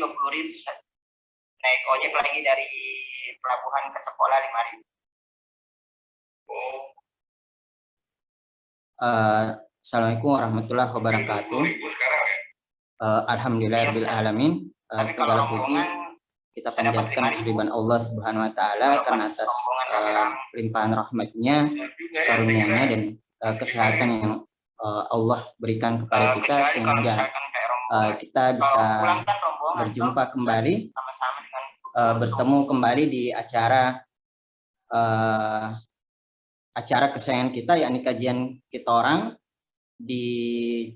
20.000 Ustaz. Naik ojek lagi dari pelabuhan ke sekolah 5.000. Assalamualaikum warahmatullahi wabarakatuh. Alhamdulillahirabbil alamin. Segala puji kita panjatkan kehadiran Allah Subhanahu wa taala karena atas limpahan rahmatnya, karunia-Nya dan kesehatan yang Allah berikan kepada kita sehingga kita bisa berjumpa kembali, bertemu kembali di acara kesayangan kita, yakni kajian kita orang di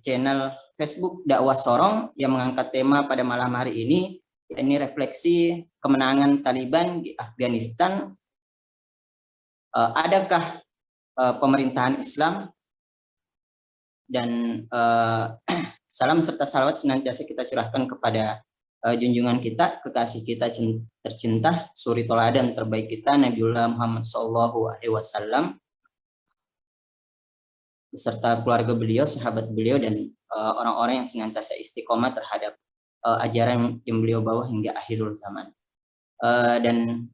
channel Facebook Dakwah Sorong yang mengangkat tema pada malam hari ini, yakni refleksi kemenangan Taliban di Afghanistan. Adakah pemerintahan Islam? Dan salam serta salawat senantiasa kita curahkan kepada junjungan kita, kekasih kita tercinta, suri toladan terbaik kita, Nabiullah Muhammad SAW, beserta keluarga beliau, sahabat beliau, dan orang-orang yang senantiasa istiqomah terhadap ajaran yang beliau bawa hingga akhirul zaman. Dan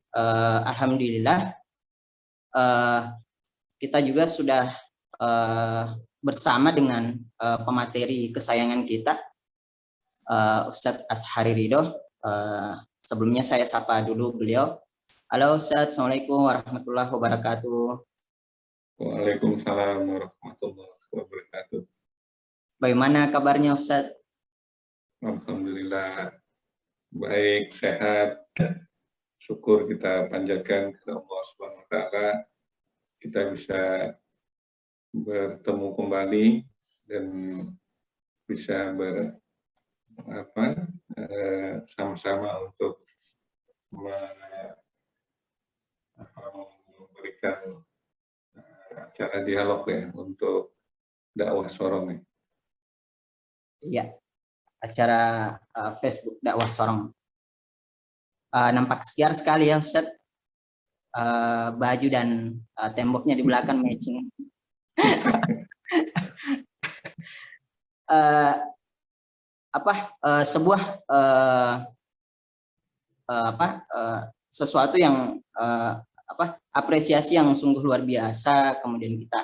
alhamdulillah kita juga sudah bersama dengan pemateri kesayangan kita, Ustadz Ashari Ridho. Sebelumnya saya sapa dulu beliau. Halo Ustadz, Assalamualaikum warahmatullahi wabarakatuh. Waalaikumsalam warahmatullahi wabarakatuh. Bagaimana kabarnya Ustadz? Alhamdulillah baik, sehat. Syukur kita panjatkan kepada Allah Subhanahu wa taala, kita bisa bertemu kembali dan bisa sama-sama untuk memberikan acara dialog ya untuk dakwah Sorong. Iya, acara Facebook Dakwah Sorong. Nampak sekiar sekali ya Ustadz, baju dan temboknya di belakang matching. Sesuatu yang apresiasi yang sungguh luar biasa kemudian kita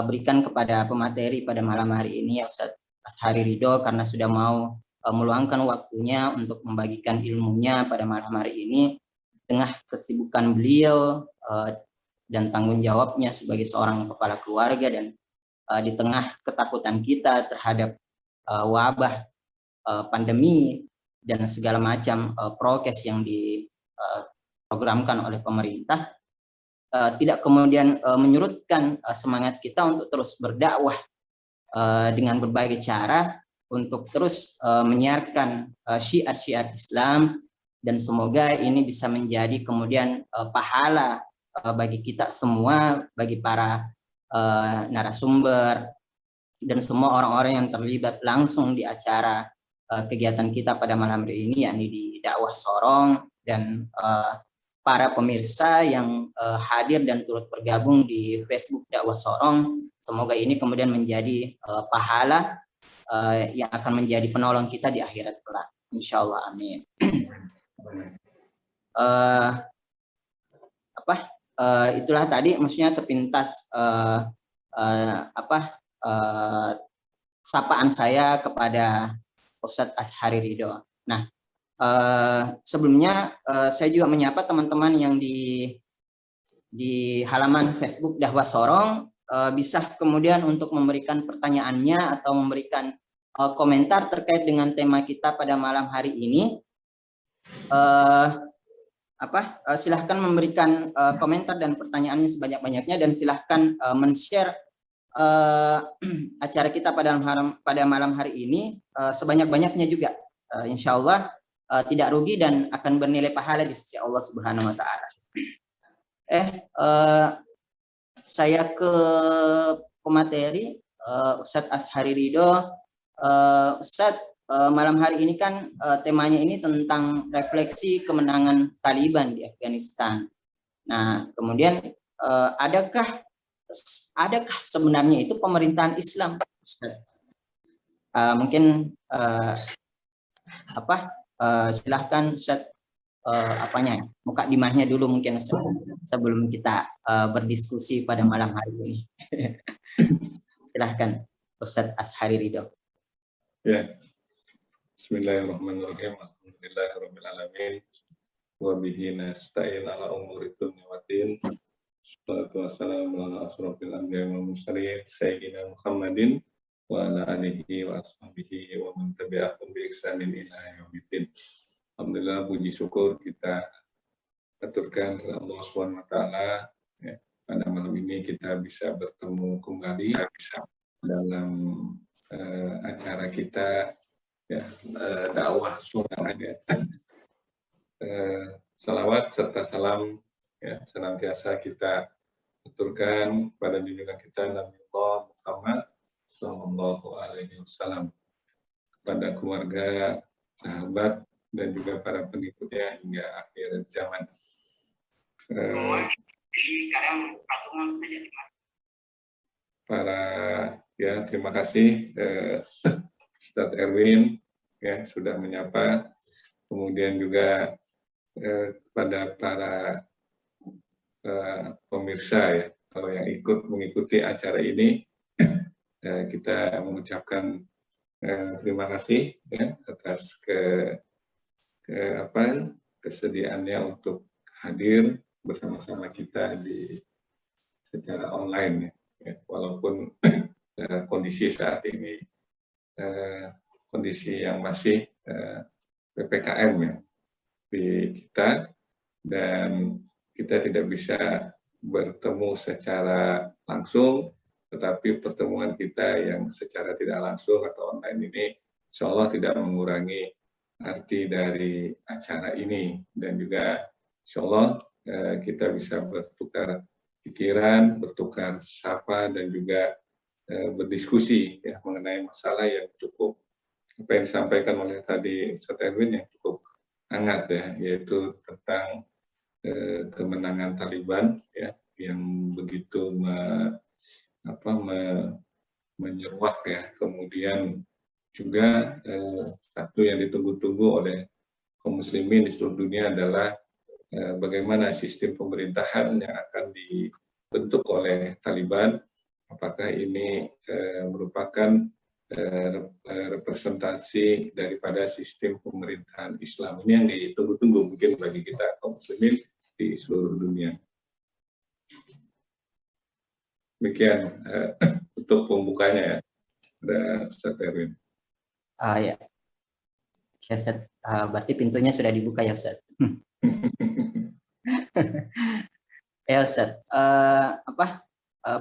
berikan kepada pemateri pada malam hari ini ya Ustadz Ashari Ridho, karena sudah mau meluangkan waktunya untuk membagikan ilmunya pada malam hari ini di tengah kesibukan beliau dan tanggung jawabnya sebagai seorang kepala keluarga, dan di tengah ketakutan kita terhadap wabah pandemi dan segala macam prokes yang diprogramkan oleh pemerintah, tidak kemudian menyurutkan semangat kita untuk terus berdakwah dengan berbagai cara untuk terus menyiarkan syiar-syiar Islam, dan semoga ini bisa menjadi kemudian pahala bagi kita semua, bagi para narasumber dan semua orang-orang yang terlibat langsung di acara kegiatan kita pada malam hari ini, yakni di Dakwah Sorong, dan para pemirsa yang hadir dan turut bergabung di Facebook Dakwah Sorong. Semoga ini kemudian menjadi pahala yang akan menjadi penolong kita di akhirat kelak. Insya Allah, amin. Itulah tadi maksudnya sepintas sapaan saya kepada Ustadz Ashari Ridho. Nah, sebelumnya saya juga menyapa teman-teman yang di halaman Facebook Dakwah Sorong, bisa kemudian untuk memberikan pertanyaannya atau memberikan komentar terkait dengan tema kita pada malam hari ini. Silahkan memberikan komentar dan pertanyaannya sebanyak-banyaknya, dan silahkan men-share acara kita pada malam hari ini sebanyak-banyaknya juga. Insya Allah tidak rugi dan akan bernilai pahala di sisi Allah Subhanahu wa taala. Saya ke pemateri, Ustadz Ashari Ridho. Ustadz, malam hari ini kan temanya ini tentang refleksi kemenangan Taliban di Afghanistan. Nah, kemudian adakah sebenarnya itu pemerintahan Islam, Ustadz? Mungkin Silahkan Ustaz, mukadimahnya dulu mungkin Ustaz, sebelum kita berdiskusi pada malam hari ini. Silahkan Ustaz Ashari Ridho. Ya, Bismillahirrahmanirrahim. Alhamdulillahirabbil alamin. Wa bihi nasta'in ala umuri dunya waddin. Wassalatu wassalamu ala asrofil anbiya'i wal mursalin sayyidina Muhammadin wa ala alihi wa ashabihi wa man tabi'ahum bi ihsanin ila yaumiddin. Alhamdulillah, puji syukur kita aturkan kepada Allah Subhanahu wa taala, ya. Pada malam ini kita bisa bertemu kembali dalam acara kita, ya, dakwah sunnah, ya. Salawat serta salam, ya, senantiasa kita aturkan pada junjungan kita Nabi Muhammad Sallallahu Alaihi Wasallam, kepada keluarga, sahabat, dan juga para pengikutnya hingga akhir zaman. Terima kasih Ustadz Erwin, ya, sudah menyapa. Kemudian juga kepada para pemirsa, ya, kalau yang ikut mengikuti acara ini, kita mengucapkan terima kasih, ya, atas kesediaannya untuk hadir bersama-sama kita secara online, ya. Walaupun kondisi saat ini kondisi yang masih PPKM, ya, di kita, dan kita tidak bisa bertemu secara langsung, tetapi pertemuan kita yang secara tidak langsung atau online ini insya Allah tidak mengurangi arti dari acara ini, dan juga insya Allah kita bisa bertukar pikiran, bertukar sapa, dan juga berdiskusi, ya, mengenai masalah yang cukup, apa yang disampaikan oleh tadi Ustadz Erwin, yang cukup hangat, ya, yaitu tentang kemenangan Taliban, ya, yang begitu menyeruak, ya. Kemudian juga satu yang ditunggu-tunggu oleh kaum muslimin di seluruh dunia adalah bagaimana sistem pemerintahan yang akan dibentuk oleh Taliban. Apakah ini merupakan representasi daripada sistem pemerintahan Islam? Ini yang ditunggu-tunggu mungkin bagi kita kaum muslimin di seluruh dunia. Demikian untuk pembukanya, ya, ada Ustaz Erwin. Ya, Ustaz, berarti pintunya sudah dibuka, ya Ustaz. Ya Ustaz,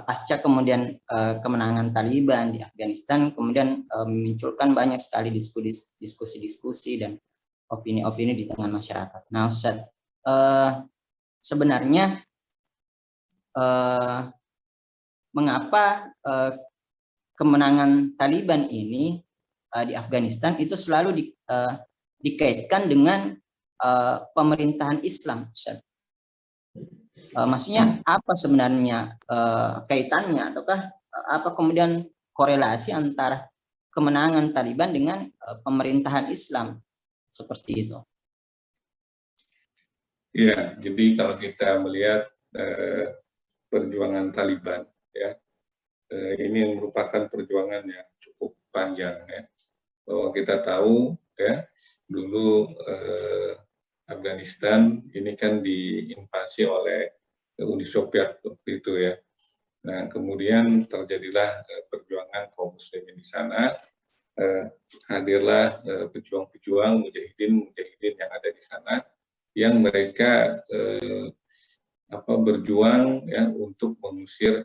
pasca kemudian kemenangan Taliban di Afghanistan, kemudian memunculkan banyak sekali diskusi-diskusi dan opini-opini di tengah masyarakat. Nah Ustaz, sebenarnya mengapa kemenangan Taliban ini di Afghanistan itu selalu dikaitkan dengan pemerintahan Islam, Ustaz? Maksudnya apa sebenarnya kaitannya, ataukah apa kemudian korelasi antara kemenangan Taliban dengan pemerintahan Islam seperti itu? Ya, jadi kalau kita melihat perjuangan Taliban, ya, ini merupakan perjuangan yang cukup panjang, ya. Bahwa kita tahu, ya, dulu Afghanistan ini kan diinvasi oleh Uni Soviet waktu itu, ya. Nah, kemudian terjadilah perjuangan kaum muslimin di sana, hadirlah pejuang-pejuang mujahidin yang ada di sana, yang mereka berjuang, ya, untuk mengusir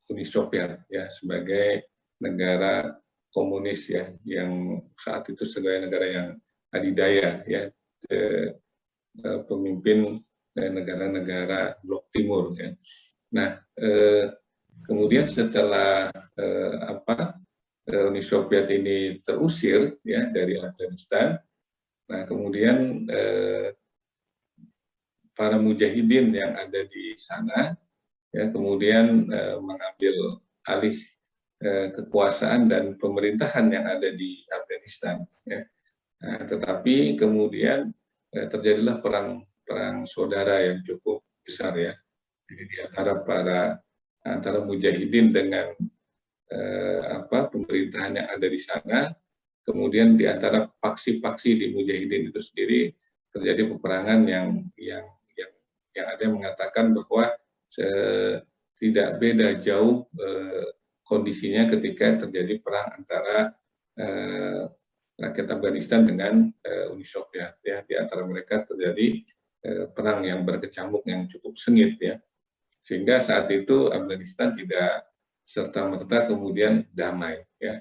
Uni Soviet, ya, sebagai negara komunis, ya, yang saat itu sebagai negara yang adidaya, ya, pemimpin negara-negara blok timur, ya. Nah, kemudian setelah Uni Soviet ini terusir, ya, dari Afghanistan, nah kemudian para mujahidin yang ada di sana, ya, kemudian mengambil alih kekuasaan dan pemerintahan yang ada di Afghanistan, ya. Nah, tetapi kemudian terjadilah perang saudara yang cukup besar ya. Jadi di antara mujahidin dengan pemerintahan yang ada di sana, kemudian di antara faksi-faksi di mujahidin itu sendiri terjadi peperangan yang ada yang mengatakan bahwa tidak beda jauh kondisinya ketika terjadi perang antara rakyat Afghanistan dengan Uni Soviet ya. Di antara mereka terjadi perang yang berkecamuk yang cukup sengit ya, sehingga saat itu Afghanistan tidak serta-merta kemudian damai ya.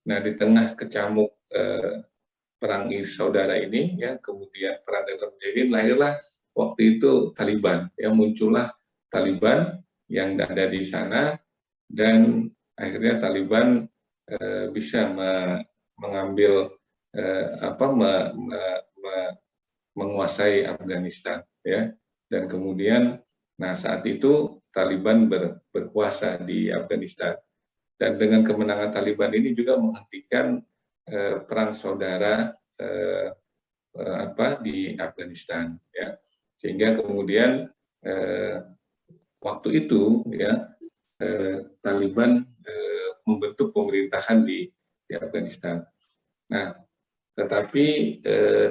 Nah, di tengah kecamuk perang saudara ini ya, kemudian perang dalam mujahidin, lahirlah waktu itu Taliban ya, muncullah Taliban yang ada di sana, dan akhirnya Taliban bisa mengambil menguasai Afghanistan ya. Dan kemudian saat itu Taliban berkuasa di Afghanistan, dan dengan kemenangan Taliban ini juga menghentikan perang saudara di Afghanistan ya. Sehingga kemudian waktu itu ya Taliban membentuk pemerintahan di Afghanistan. Nah, tetapi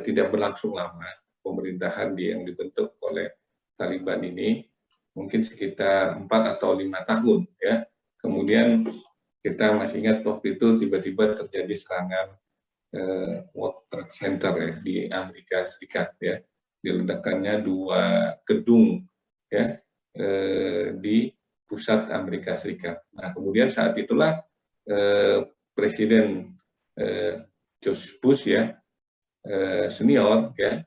tidak berlangsung lama pemerintahan yang dibentuk oleh Taliban ini, mungkin sekitar 4 atau 5 tahun ya. Kemudian kita masih ingat waktu itu tiba-tiba terjadi serangan World Trade Center ya, di Amerika Serikat ya. Diledakkannya 2 gedung ya di pusat Amerika Serikat. Nah, kemudian saat itulah Presiden George Bush ya senior ya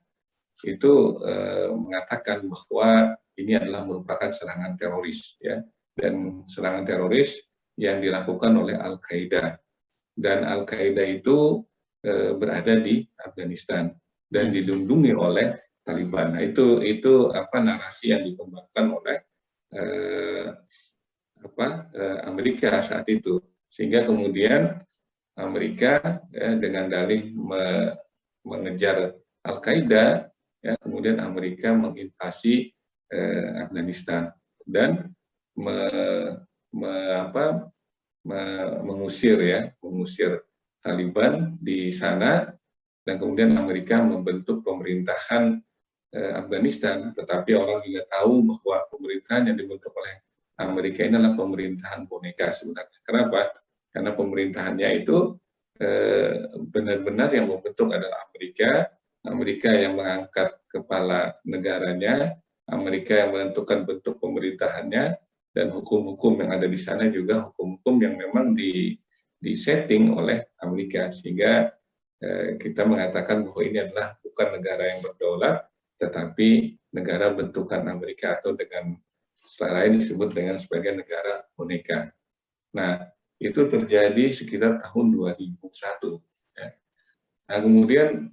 itu mengatakan bahwa ini adalah merupakan serangan teroris ya, dan serangan teroris yang dilakukan oleh Al-Qaeda, dan Al-Qaeda itu berada di Afghanistan dan dilindungi oleh Taliban. Nah, itu narasi yang dikembangkan oleh Amerika saat itu, sehingga kemudian Amerika ya, dengan dalih mengejar Al-Qaeda ya, kemudian Amerika menginvasi Afghanistan dan mengusir Taliban di sana, dan kemudian Amerika membentuk pemerintahan Afghanistan. Tetapi orang juga tahu bahwa pemerintahan yang dibentuk oleh Amerika ini adalah pemerintahan boneka sebenarnya. Kenapa? Karena pemerintahannya itu benar-benar yang membentuk adalah Amerika yang mengangkat kepala negaranya, Amerika yang menentukan bentuk pemerintahannya, dan hukum-hukum yang ada di sana juga hukum-hukum yang memang disetting oleh Amerika, sehingga kita mengatakan bahwa ini adalah bukan negara yang berdaulat, tetapi negara bentukan Amerika, atau dengan istilah lain disebut dengan sebagai negara boneka. Nah, itu terjadi sekitar tahun 2001. Ya. Nah, kemudian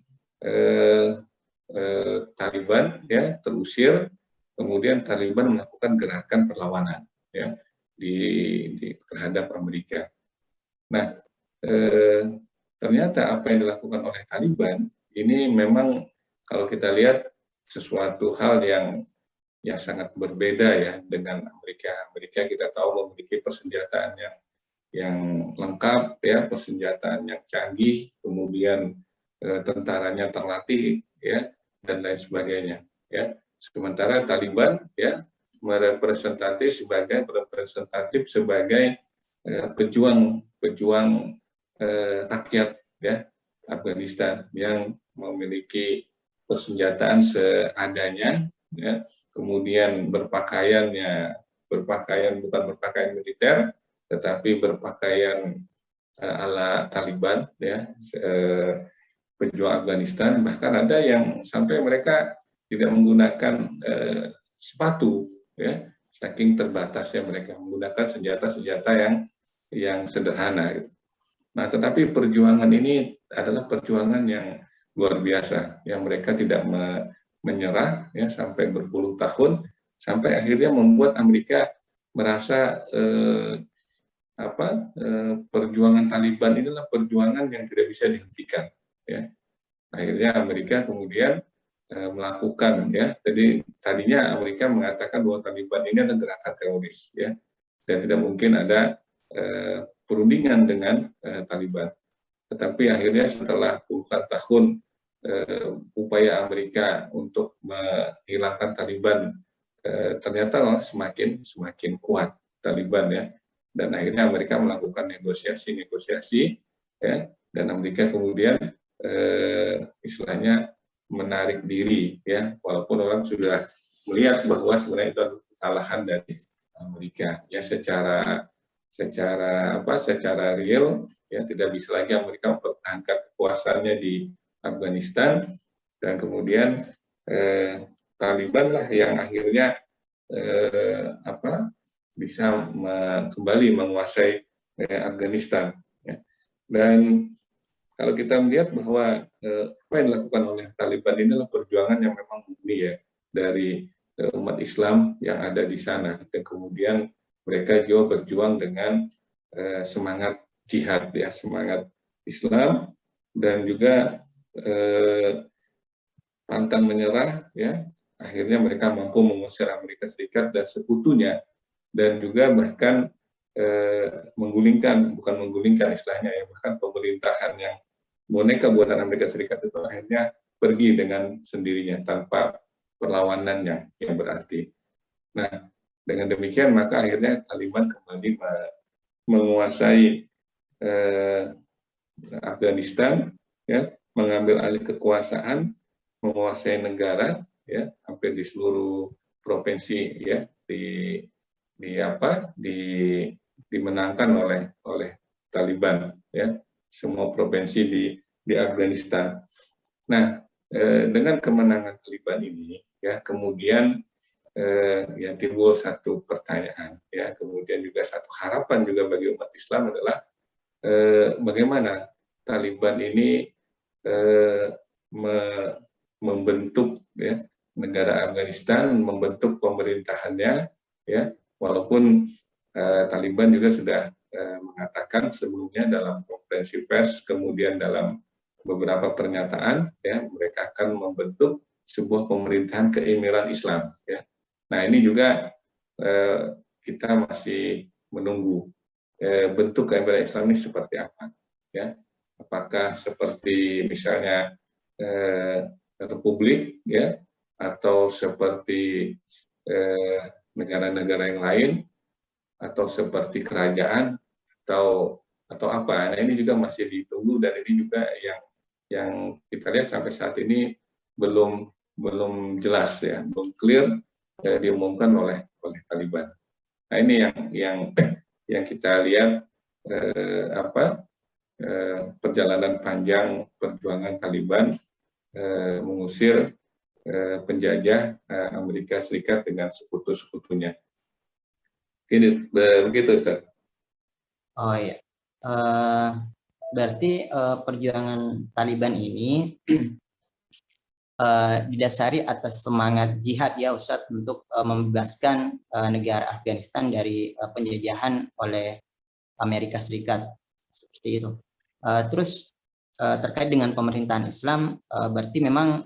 Taliban ya terusir, kemudian Taliban melakukan gerakan perlawanan ya terhadap Amerika. Nah, ternyata apa yang dilakukan oleh Taliban ini memang kalau kita lihat sesuatu hal yang sangat berbeda ya dengan Amerika. Amerika kita tahu memiliki persenjataan yang lengkap ya, persenjataan yang canggih, kemudian tentaranya terlatih ya, dan lain sebagainya ya. Sementara Taliban ya representatif sebagai pejuang rakyat ya Afghanistan yang memiliki persenjataan seadanya ya, kemudian berpakaian bukan berpakaian militer, tetapi berpakaian ala Taliban ya, pejuang Afghanistan. Bahkan ada yang sampai mereka tidak menggunakan sepatu ya, saking terbatasnya mereka menggunakan senjata-senjata yang sederhana gitu. Nah, tetapi perjuangan ini adalah perjuangan yang luar biasa, yang mereka tidak menyerah ya sampai berpuluh tahun, sampai akhirnya membuat Amerika merasa perjuangan Taliban ini adalah perjuangan yang tidak bisa dihentikan ya. akhirnya Amerika kemudian melakukan, ya. Jadi tadinya Amerika mengatakan bahwa Taliban ini adalah gerakan teroris, ya, dan tidak mungkin ada perundingan dengan Taliban. Tetapi akhirnya setelah puluhan tahun upaya Amerika untuk menghilangkan Taliban, ternyata semakin kuat Taliban, ya, dan akhirnya Amerika melakukan negosiasi, ya, dan Amerika kemudian istilahnya menarik diri, ya, walaupun orang sudah melihat bahwa sebenarnya itu adalah kesalahan dari Amerika, ya, secara real, ya, tidak bisa lagi Amerika mempertahankan kekuasaannya di Afghanistan, dan kemudian Taliban lah yang akhirnya bisa kembali menguasai Afghanistan, ya. Dan kalau kita melihat bahwa apa yang dilakukan oleh Taliban ini adalah perjuangan yang memang murni, ya, dari umat Islam yang ada di sana, dan kemudian mereka juga berjuang dengan semangat jihad, ya, semangat Islam, dan juga pantang menyerah, ya, akhirnya mereka mampu mengusir Amerika Serikat dan sekutunya, dan juga bahkan bukan menggulingkan istilahnya, ya, bahkan pemerintahan yang boneka buatan Amerika Serikat itu akhirnya pergi dengan sendirinya tanpa perlawanan yang berarti. Nah, dengan demikian maka akhirnya Taliban kembali menguasai Afghanistan, ya, mengambil alih kekuasaan, menguasai negara, ya, hampir di seluruh provinsi, ya, dimenangkan oleh Taliban, ya, semua provinsi di Afghanistan. Nah, dengan kemenangan Taliban ini, ya, kemudian yang timbul satu pertanyaan, ya, kemudian juga satu harapan juga bagi umat Islam adalah bagaimana Taliban ini membentuk, ya, negara Afghanistan, membentuk pemerintahannya, ya, walaupun Taliban juga sudah mengatakan sebelumnya dalam konferensi pers, kemudian dalam beberapa pernyataan, ya, mereka akan membentuk sebuah pemerintahan keemiran Islam, ya. Nah, ini juga kita masih menunggu bentuk keemiran Islam ini seperti apa, ya. Apakah seperti misalnya republik, ya, atau seperti negara-negara yang lain, atau seperti kerajaan, atau apa. Nah, ini juga masih ditunggu, dan ini juga yang kita lihat sampai saat ini belum jelas, ya, belum clear diumumkan oleh Taliban. Nah, ini yang kita lihat perjalanan panjang perjuangan Taliban mengusir penjajah Amerika Serikat dengan sekutu-sekutunya. Ini begitu, Ustaz. Oh iya, berarti perjuangan Taliban ini didasari atas semangat jihad, ya, Ustadz, untuk membebaskan negara Afghanistan dari penjajahan oleh Amerika Serikat, seperti itu. Terus terkait dengan pemerintahan Islam, berarti memang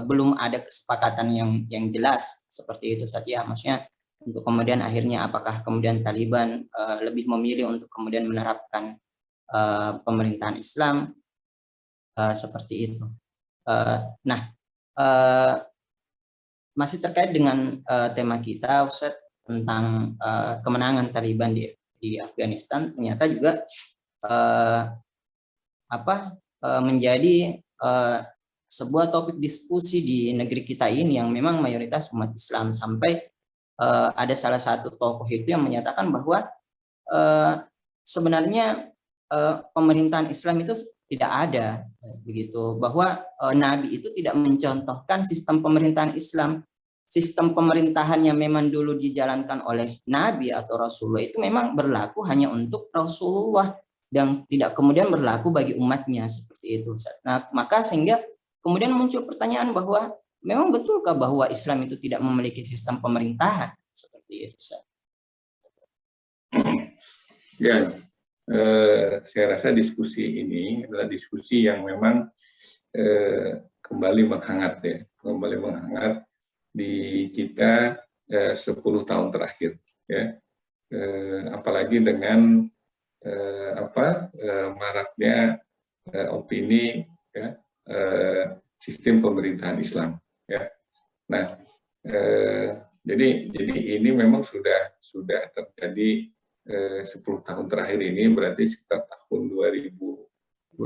belum ada kesepakatan yang jelas, seperti itu, Ustadz, ya, maksudnya untuk kemudian akhirnya apakah kemudian Taliban lebih memilih untuk kemudian menerapkan pemerintahan Islam, seperti itu. Nah, masih terkait dengan tema kita, Ustadz, tentang kemenangan Taliban di Afghanistan, ternyata juga menjadi sebuah topik diskusi di negeri kita ini yang memang mayoritas umat Islam, sampai ada salah satu tokoh itu yang menyatakan bahwa sebenarnya pemerintahan Islam itu tidak ada, begitu, bahwa Nabi itu tidak mencontohkan sistem pemerintahan Islam. Sistem pemerintahan yang memang dulu dijalankan oleh Nabi atau Rasulullah itu memang berlaku hanya untuk Rasulullah dan tidak kemudian berlaku bagi umatnya, seperti itu. Nah, maka sehingga kemudian muncul pertanyaan bahwa memang betulkah bahwa Islam itu tidak memiliki sistem pemerintahan, seperti itu, Ustaz? Ya, saya rasa diskusi ini adalah diskusi yang memang kembali menghangat ya, kembali menghangat di kita 10 tahun terakhir ya. Apalagi dengan maraknya opini ya, sistem pemerintahan Islam ya. Nah, jadi ini memang sudah terjadi 10 tahun terakhir ini, berarti sekitar tahun 2000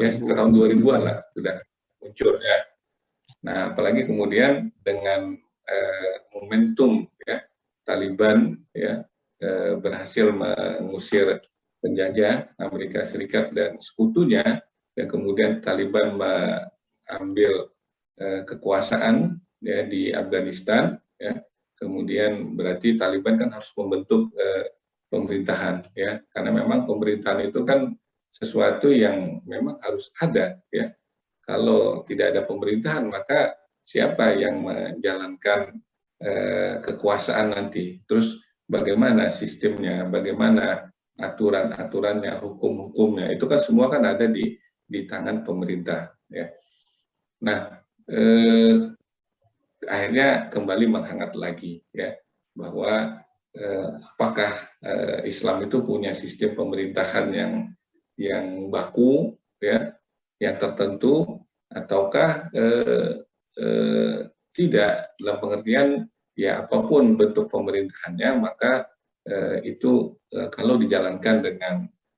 ya, sekitar tahun 2000-an lah sudah muncul ya. Nah, apalagi kemudian dengan momentum ya, Taliban ya berhasil mengusir penjajah Amerika Serikat dan sekutunya, dan kemudian Taliban mengambil kekuasaan ya di Afghanistan ya. Kemudian berarti Taliban kan harus membentuk pemerintahan ya, karena memang pemerintahan itu kan sesuatu yang memang harus ada ya. Kalau tidak ada pemerintahan, maka siapa yang menjalankan kekuasaan nanti? Terus bagaimana sistemnya, bagaimana aturan-aturannya, hukum-hukumnya? Itu kan semua kan ada di tangan pemerintah. Ya. Nah, akhirnya kembali menghangat lagi, ya, bahwa apakah Islam itu punya sistem pemerintahan yang baku, ya, yang tertentu, ataukah tidak, dalam pengertian ya apapun bentuk pemerintahannya, maka itu kalau dijalankan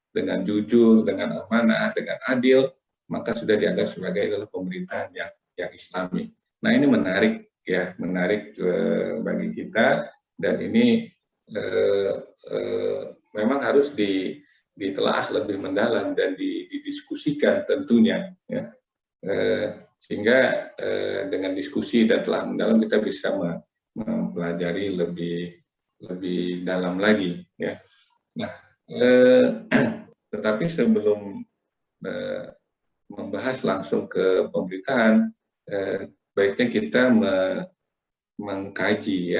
dengan jujur, dengan amanah, dengan adil, maka sudah dianggap sebagai adalah pemerintahan yang Islami. Nah, ini menarik ya, menarik bagi kita, dan ini memang harus ditelaah lebih mendalam dan didiskusikan tentunya ya. Sehingga dengan diskusi dan telah mendalam kita bisa mempelajari lebih dalam lagi ya. Nah, tetapi sebelum membahas langsung ke pemerintahan, baiknya kita mengkaji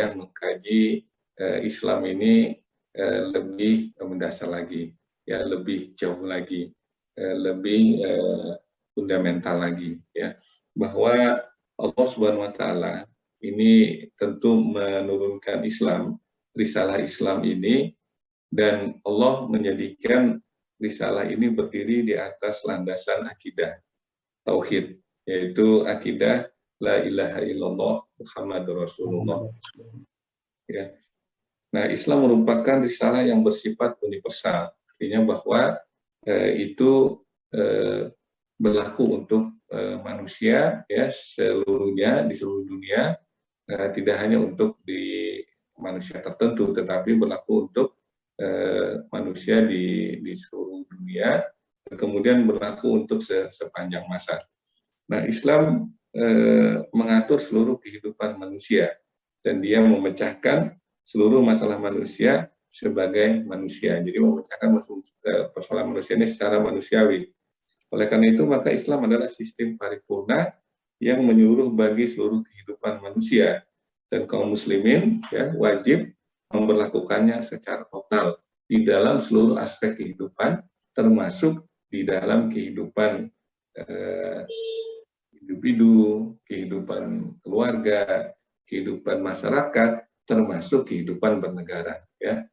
Islam ini lebih mendasar lagi ya, lebih jauh lagi, lebih fundamental lagi ya, bahwa Allah Subhanahu wa taala ini tentu menurunkan Islam, risalah Islam ini, dan Allah menjadikan risalah ini berdiri di atas landasan akidah tauhid, yaitu akidah la ilaha illallah Muhammadur Rasulullah ya. Nah, Islam merupakan risalah yang bersifat universal, artinya bahwa itu berlaku untuk manusia ya seluruhnya, di seluruh dunia, tidak hanya untuk di manusia tertentu, tetapi berlaku untuk manusia di seluruh dunia, kemudian berlaku untuk sepanjang masa. Nah, Islam mengatur seluruh kehidupan manusia, dan dia memecahkan seluruh masalah manusia sebagai manusia. Jadi memecahkan persoalan manusia ini secara manusiawi. Oleh karena itu, maka Islam adalah sistem paripurna yang menyeluruh bagi seluruh kehidupan manusia, dan kaum muslimin ya wajib memperlakukannya secara total di dalam seluruh aspek kehidupan, termasuk di dalam kehidupan individu, kehidupan keluarga, kehidupan masyarakat, termasuk kehidupan bernegara ya.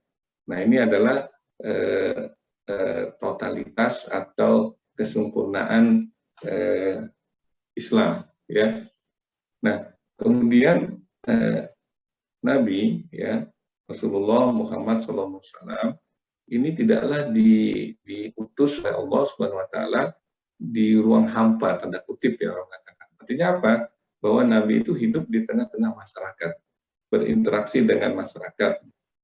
Nah, ini adalah totalitas atau kesempurnaan Islam ya. Nah, kemudian Nabi ya Rasulullah Muhammad SAW ini tidaklah diutus oleh Allah Subhanahu Wa Taala di ruang hampa, tanda kutip ya orang katakan. Artinya apa? Bahwa Nabi itu hidup di tengah-tengah masyarakat, berinteraksi dengan masyarakat,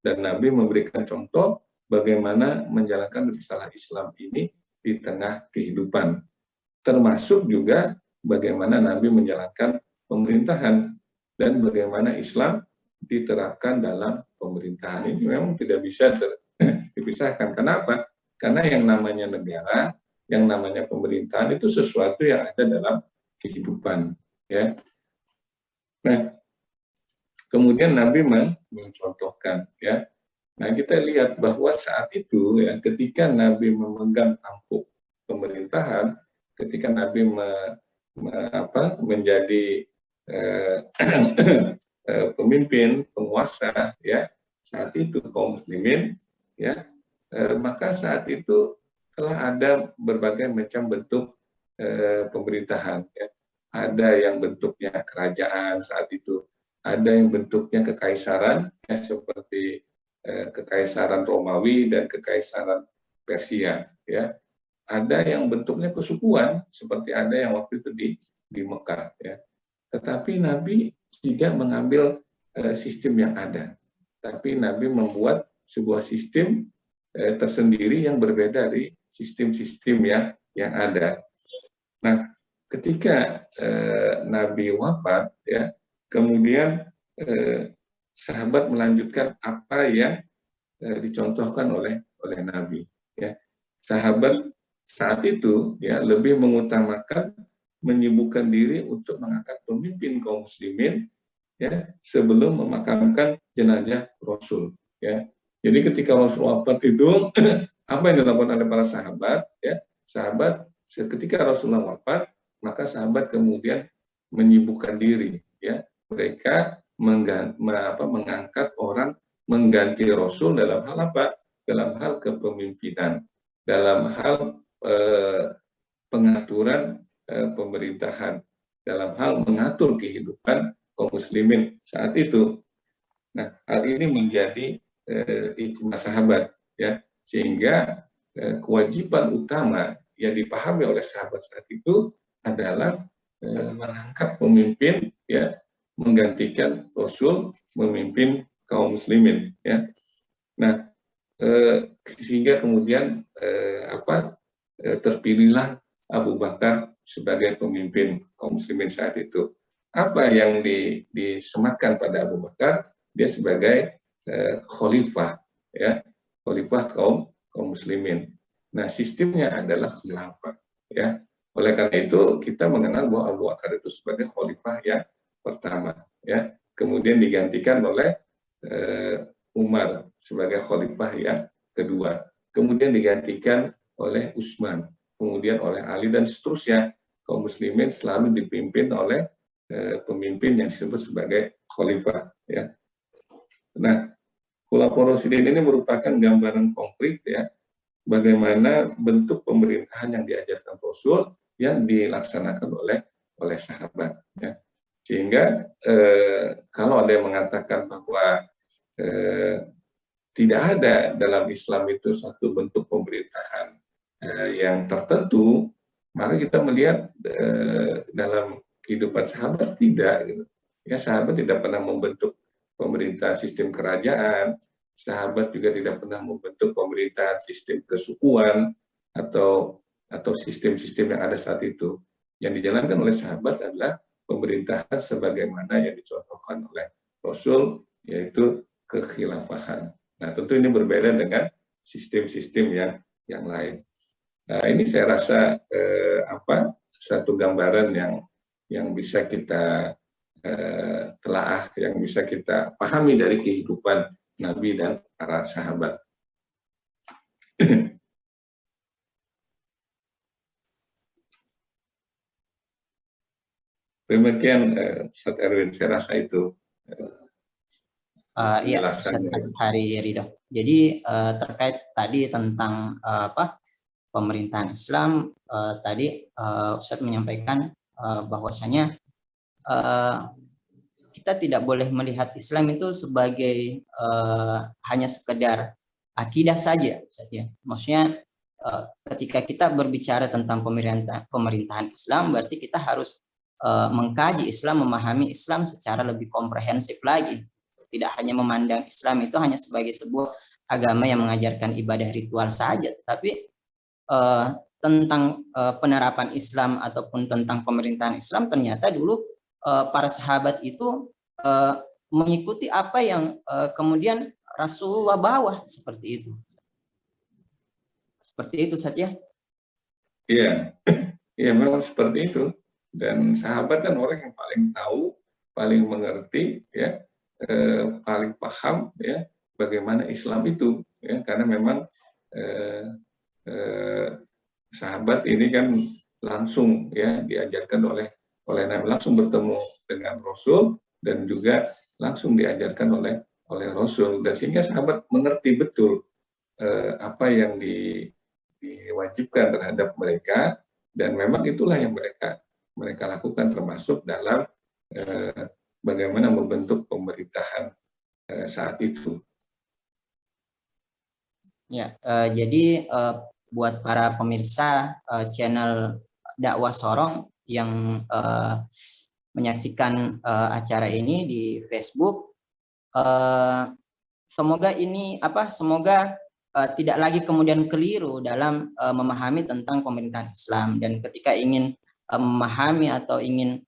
dan Nabi memberikan contoh bagaimana menjalankan risalah Islam ini di tengah kehidupan, termasuk juga bagaimana Nabi menjalankan pemerintahan dan bagaimana Islam diterapkan dalam pemerintahan. Ini memang tidak bisa dipisahkan. Kenapa? Karena yang namanya negara, yang namanya pemerintahan itu sesuatu yang ada dalam kehidupan ya. Nah, kemudian Nabi mencontohkan ya. Nah, kita lihat bahwa saat itu ya, ketika Nabi memegang tampuk pemerintahan, ketika Nabi menjadi pemimpin, penguasa, ya saat itu kaum muslimin, ya maka saat itu telah ada berbagai macam bentuk pemerintahan, ya. Ada yang bentuknya kerajaan saat itu, ada yang bentuknya kekaisaran, ya, seperti kekaisaran Romawi dan kekaisaran Persia, ya. Ada yang bentuknya kesukuan, seperti ada yang waktu itu di Mekah, ya. Tetapi Nabi tidak mengambil sistem yang ada, tapi Nabi membuat sebuah sistem tersendiri yang berbeda dari sistem-sistem yang ada. Nah, ketika Nabi wafat, ya, kemudian sahabat melanjutkan apa yang dicontohkan oleh Nabi. Ya, sahabat saat itu ya lebih mengutamakan menyibukkan diri untuk mengangkat pemimpin kaum muslimin, ya, sebelum memakamkan jenazah Rasul. Ya, jadi ketika Rasul wafat itu apa yang dilakukan oleh para sahabat? Ya, sahabat ketika Rasulullah wafat, maka sahabat kemudian menyibukkan diri, ya, mereka mengangkat orang mengganti Rasul dalam hal apa? Dalam hal kepemimpinan, dalam hal pengaturan pemerintahan, dalam hal mengatur kehidupan kaum muslimin saat itu. Nah, hal ini menjadi ijma sahabat, ya, sehingga kewajiban utama yang dipahami oleh sahabat saat itu adalah mengangkat pemimpin, ya, menggantikan Rasul memimpin kaum muslimin, ya. Nah, sehingga kemudian terpilihlah Abu Bakar sebagai pemimpin kaum muslimin saat itu. Apa yang disematkan pada Abu Bakar? Dia sebagai khalifah, ya, khalifah kaum muslimin. Nah, sistemnya adalah khilafah, ya. Oleh karena itu kita mengenal bahwa Abu Bakar itu sebagai khalifah yang pertama, ya. Kemudian digantikan oleh Umar sebagai khalifah yang kedua. Kemudian digantikan oleh Utsman, kemudian oleh Ali dan seterusnya. Kaum muslimin selalu dipimpin oleh pemimpin yang disebut sebagai khalifah, ya. Nah, Khulafaur Rasyidin ini merupakan gambaran konkret, ya, bagaimana bentuk pemerintahan yang diajarkan Rasul yang dilaksanakan oleh sahabat, ya. Sehingga kalau ada yang mengatakan bahwa tidak ada dalam Islam itu satu bentuk pemerintahan yang tertentu, maka kita melihat dalam kehidupan sahabat tidak, gitu. Ya, sahabat tidak pernah membentuk pemerintahan sistem kerajaan, sahabat juga tidak pernah membentuk pemerintahan sistem kesukuan atau sistem-sistem yang ada saat itu. Yang dijalankan oleh sahabat adalah pemerintahan sebagaimana yang dicontohkan oleh Rasul, yaitu kekhilafahan. Nah, tentu ini berbeda dengan sistem-sistem yang lain. Nah, ini saya rasa satu gambaran yang bisa kita telaah, yang bisa kita pahami dari kehidupan Nabi dan para sahabat. Demikian Ustaz Erwin, saya rasa itu iya, Ustaz Hari Ridho. Jadi terkait tadi tentang pemerintahan Islam, tadi Ustaz menyampaikan bahwasanya kita tidak boleh melihat Islam itu sebagai hanya sekedar akidah saja, ya. Maksudnya ketika kita berbicara tentang pemerintahan Islam, berarti kita harus mengkaji Islam, memahami Islam secara lebih komprehensif lagi. Tidak hanya memandang Islam itu hanya sebagai sebuah agama yang mengajarkan ibadah ritual saja, tapi tentang penerapan Islam ataupun tentang pemerintahan Islam, ternyata dulu para sahabat itu mengikuti apa yang kemudian Rasulullah bawa, seperti itu. Seperti itu saja. Iya, iya, memang seperti itu. Dan sahabat kan orang yang paling tahu, paling mengerti, ya, paling paham, ya, bagaimana Islam itu, ya, karena memang sahabat ini kan langsung ya diajarkan oleh Nabi, langsung bertemu dengan Rasul dan juga langsung diajarkan oleh Rasul, dan sehingga sahabat mengerti betul apa yang diwajibkan terhadap mereka, dan memang itulah yang mereka lakukan, termasuk dalam bagaimana membentuk pemerintahan saat itu. Ya, jadi buat para pemirsa channel Dakwah Sorong yang menyaksikan acara ini di Facebook, semoga semoga tidak lagi kemudian keliru dalam memahami tentang pemerintahan Islam, dan ketika ingin memahami atau ingin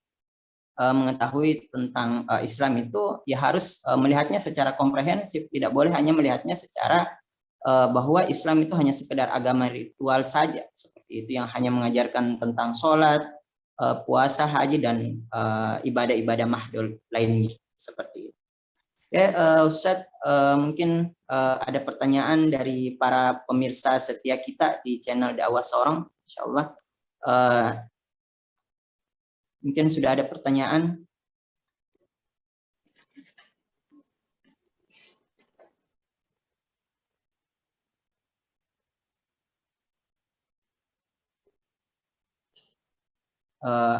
mengetahui tentang Islam itu ya harus melihatnya secara komprehensif, tidak boleh hanya melihatnya secara bahwa Islam itu hanya sekedar agama ritual saja, seperti itu, yang hanya mengajarkan tentang sholat, puasa, haji, dan ibadah-ibadah mahdul lainnya, seperti itu. Ya, Ustadz, mungkin ada pertanyaan dari para pemirsa setia kita di channel Dakwah Sorong, insya Allah. Mungkin sudah ada pertanyaan.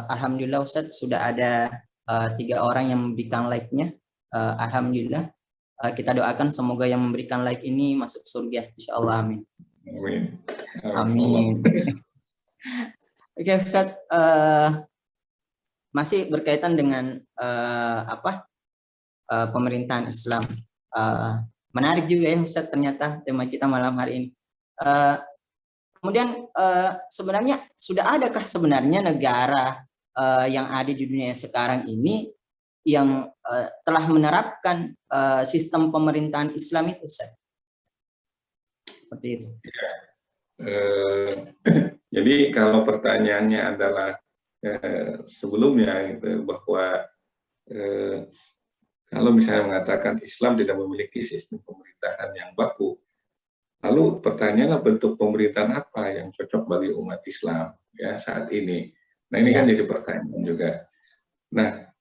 Alhamdulillah Ustadz, sudah ada 3 orang yang memberikan like-nya. Alhamdulillah. Kita doakan semoga yang memberikan like ini masuk surga, insya Allah, amin. Amin. Amin. Oke Ustadz, masih berkaitan dengan pemerintahan Islam. Menarik juga ya Ustadz, ternyata tema kita malam hari ini. Kemudian sebenarnya sudah adakah sebenarnya negara yang ada di dunia sekarang ini yang telah menerapkan sistem pemerintahan Islam itu, Ustaz? Seperti itu. Jadi kalau pertanyaannya adalah sebelumnya itu bahwa kalau misalnya mengatakan Islam tidak memiliki sistem pemerintahan yang baku, lalu pertanyaannya bentuk pemerintahan apa yang cocok bagi umat Islam ya saat ini. Nah ini kan jadi pertanyaan juga. Nah,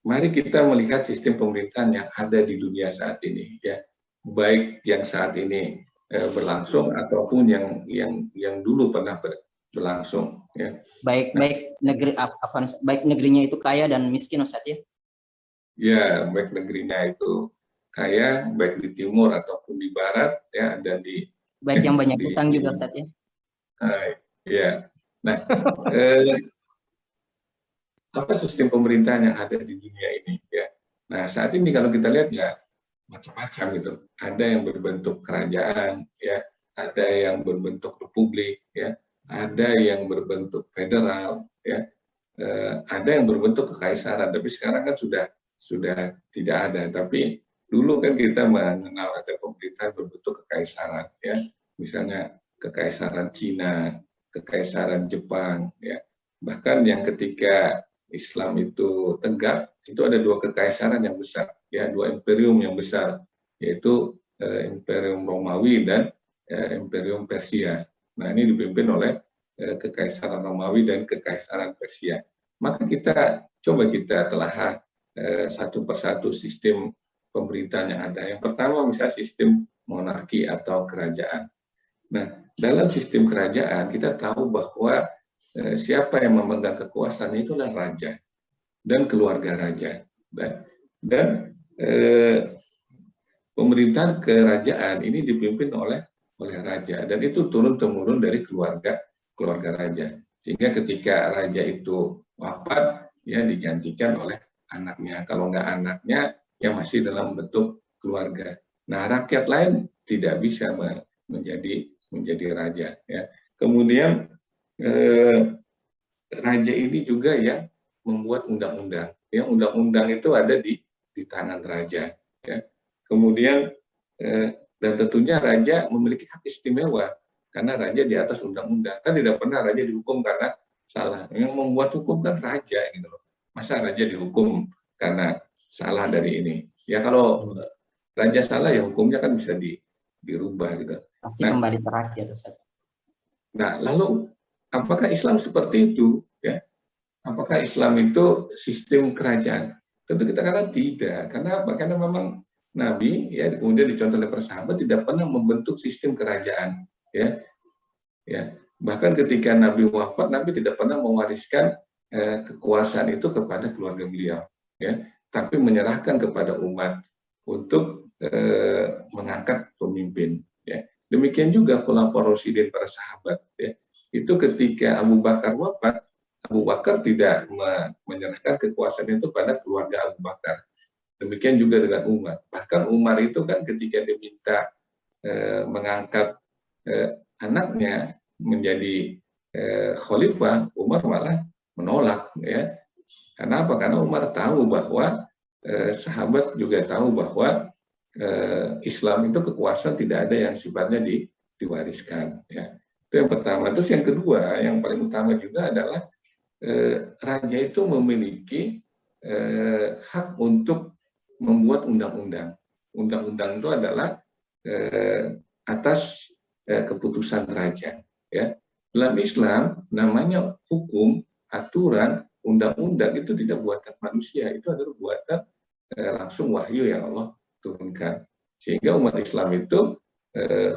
mari kita melihat sistem pemerintahan yang ada di dunia saat ini ya, baik yang saat ini berlangsung ataupun yang dulu pernah berlangsung ya. Baik negerinya itu kaya dan miskin, Ustaz ya. Ya, baik negerinya itu kaya, baik di timur ataupun di barat ya, dan baik yang banyak utang juga, Ustaz ya. Ya. Nah, apa sistem pemerintahan yang ada di dunia ini ya. Nah, saat ini kalau kita lihat ya macam-macam gitu. Ada yang berbentuk kerajaan ya, ada yang berbentuk republik ya, ada yang berbentuk federal ya, ada yang berbentuk kekaisaran. Tapi sekarang kan sudah tidak ada. Tapi dulu kan kita mengenal ada pemerintahan berbentuk kekaisaran ya, misalnya kekaisaran Cina, kekaisaran Jepang ya. Bahkan yang ketika Islam itu tegak, itu ada 2 kekaisaran yang besar ya, 2 imperium yang besar, yaitu Imperium Romawi dan Imperium Persia. Nah, ini dipimpin oleh kekaisaran Romawi dan kekaisaran Persia. Maka kita telah satu persatu sistem pemerintahan yang ada. Yang pertama misalnya sistem monarki atau kerajaan. Nah, dalam sistem kerajaan kita tahu bahwa siapa yang memegang kekuasaan itulah raja dan keluarga raja. Dan pemerintahan kerajaan ini dipimpin oleh raja, dan itu turun-temurun dari keluarga raja. Sehingga ketika raja itu wafat, ya digantikan oleh anaknya. Kalau nggak anaknya, ya masih dalam bentuk keluarga. Nah, rakyat lain tidak bisa menjadi raja. Ya. Kemudian raja ini juga yang membuat undang-undang. Ya, undang-undang itu ada di tangan raja. Ya. Kemudian dan tentunya raja memiliki hak istimewa karena raja di atas undang-undang. Kan tidak pernah raja dihukum karena salah. Yang membuat hukum kan raja gitu loh. Masa raja dihukum karena salah dari ini? Ya kalau raja salah ya hukumnya kan bisa dirubah gitu. Pasti kembali terakhir, Ustaz. Nah, lalu apakah Islam seperti itu? Ya, apakah Islam itu sistem kerajaan? Tentu kita katakan tidak. Karena apa? Karena memang Nabi ya kemudian dicontoh oleh para sahabat tidak pernah membentuk sistem kerajaan. Ya, ya. Bahkan ketika Nabi wafat, Nabi tidak pernah mewariskan kekuasaan itu kepada keluarga beliau. Ya, tapi menyerahkan kepada umat untuk mengangkat pemimpin. Ya. Demikian juga khulafaur rasyidin para sahabat. Ya. Itu ketika Abu Bakar wafat, Abu Bakar tidak menyerahkan kekuasaan itu pada keluarga Abu Bakar. Demikian juga dengan Umar. Bahkan Umar itu kan ketika diminta mengangkat anaknya menjadi khalifah, Umar malah menolak. Ya. Karena apa? Karena Umar tahu bahwa sahabat juga tahu bahwa Islam itu kekuasaan tidak ada yang sifatnya diwariskan. Ya. Itu yang pertama. Terus yang kedua, yang paling utama juga adalah raja itu memiliki hak untuk membuat undang-undang. Undang-undang itu adalah atas keputusan raja. Ya. Dalam Islam namanya hukum, aturan, undang-undang itu tidak buatan manusia, itu adalah buatan langsung wahyu yang Allah turunkan. Sehingga umat Islam itu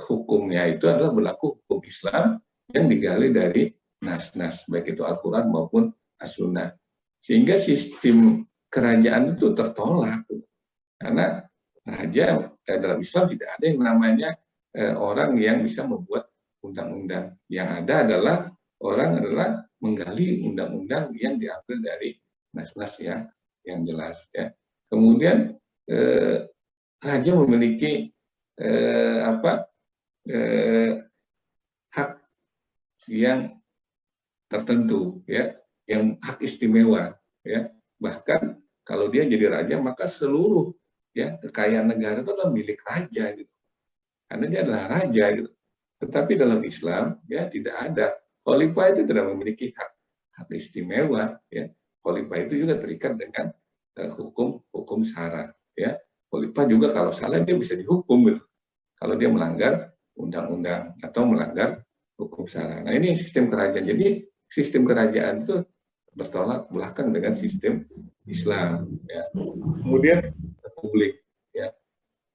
hukumnya itu adalah berlaku hukum Islam yang digali dari nas-nas, baik itu Al-Quran maupun As-Sunnah. Sehingga sistem kerajaan itu tertolak. Karena raja dalam Islam tidak ada yang namanya orang yang bisa membuat undang-undang. Yang ada adalah orang adalah menggali undang-undang yang diambil dari nas-nas yang jelas. Ya. Kemudian raja memiliki hak yang tertentu, ya, yang hak istimewa, ya. Bahkan kalau dia jadi raja maka seluruh ya kekayaan negara itu adalah milik raja gitu. Karena dia adalah raja gitu. Tetapi dalam Islam ya tidak ada. Khalifah itu tidak memiliki hak istimewa, ya. Khalifah itu juga terikat dengan hukum syara, ya. Khalifah juga kalau salah dia bisa dihukum gitu. Kalau dia melanggar undang-undang atau melanggar hukum syara. Nah, ini sistem kerajaan. Jadi sistem kerajaan itu bertolak belakang dengan sistem Islam. Ya. Kemudian republik. Ya.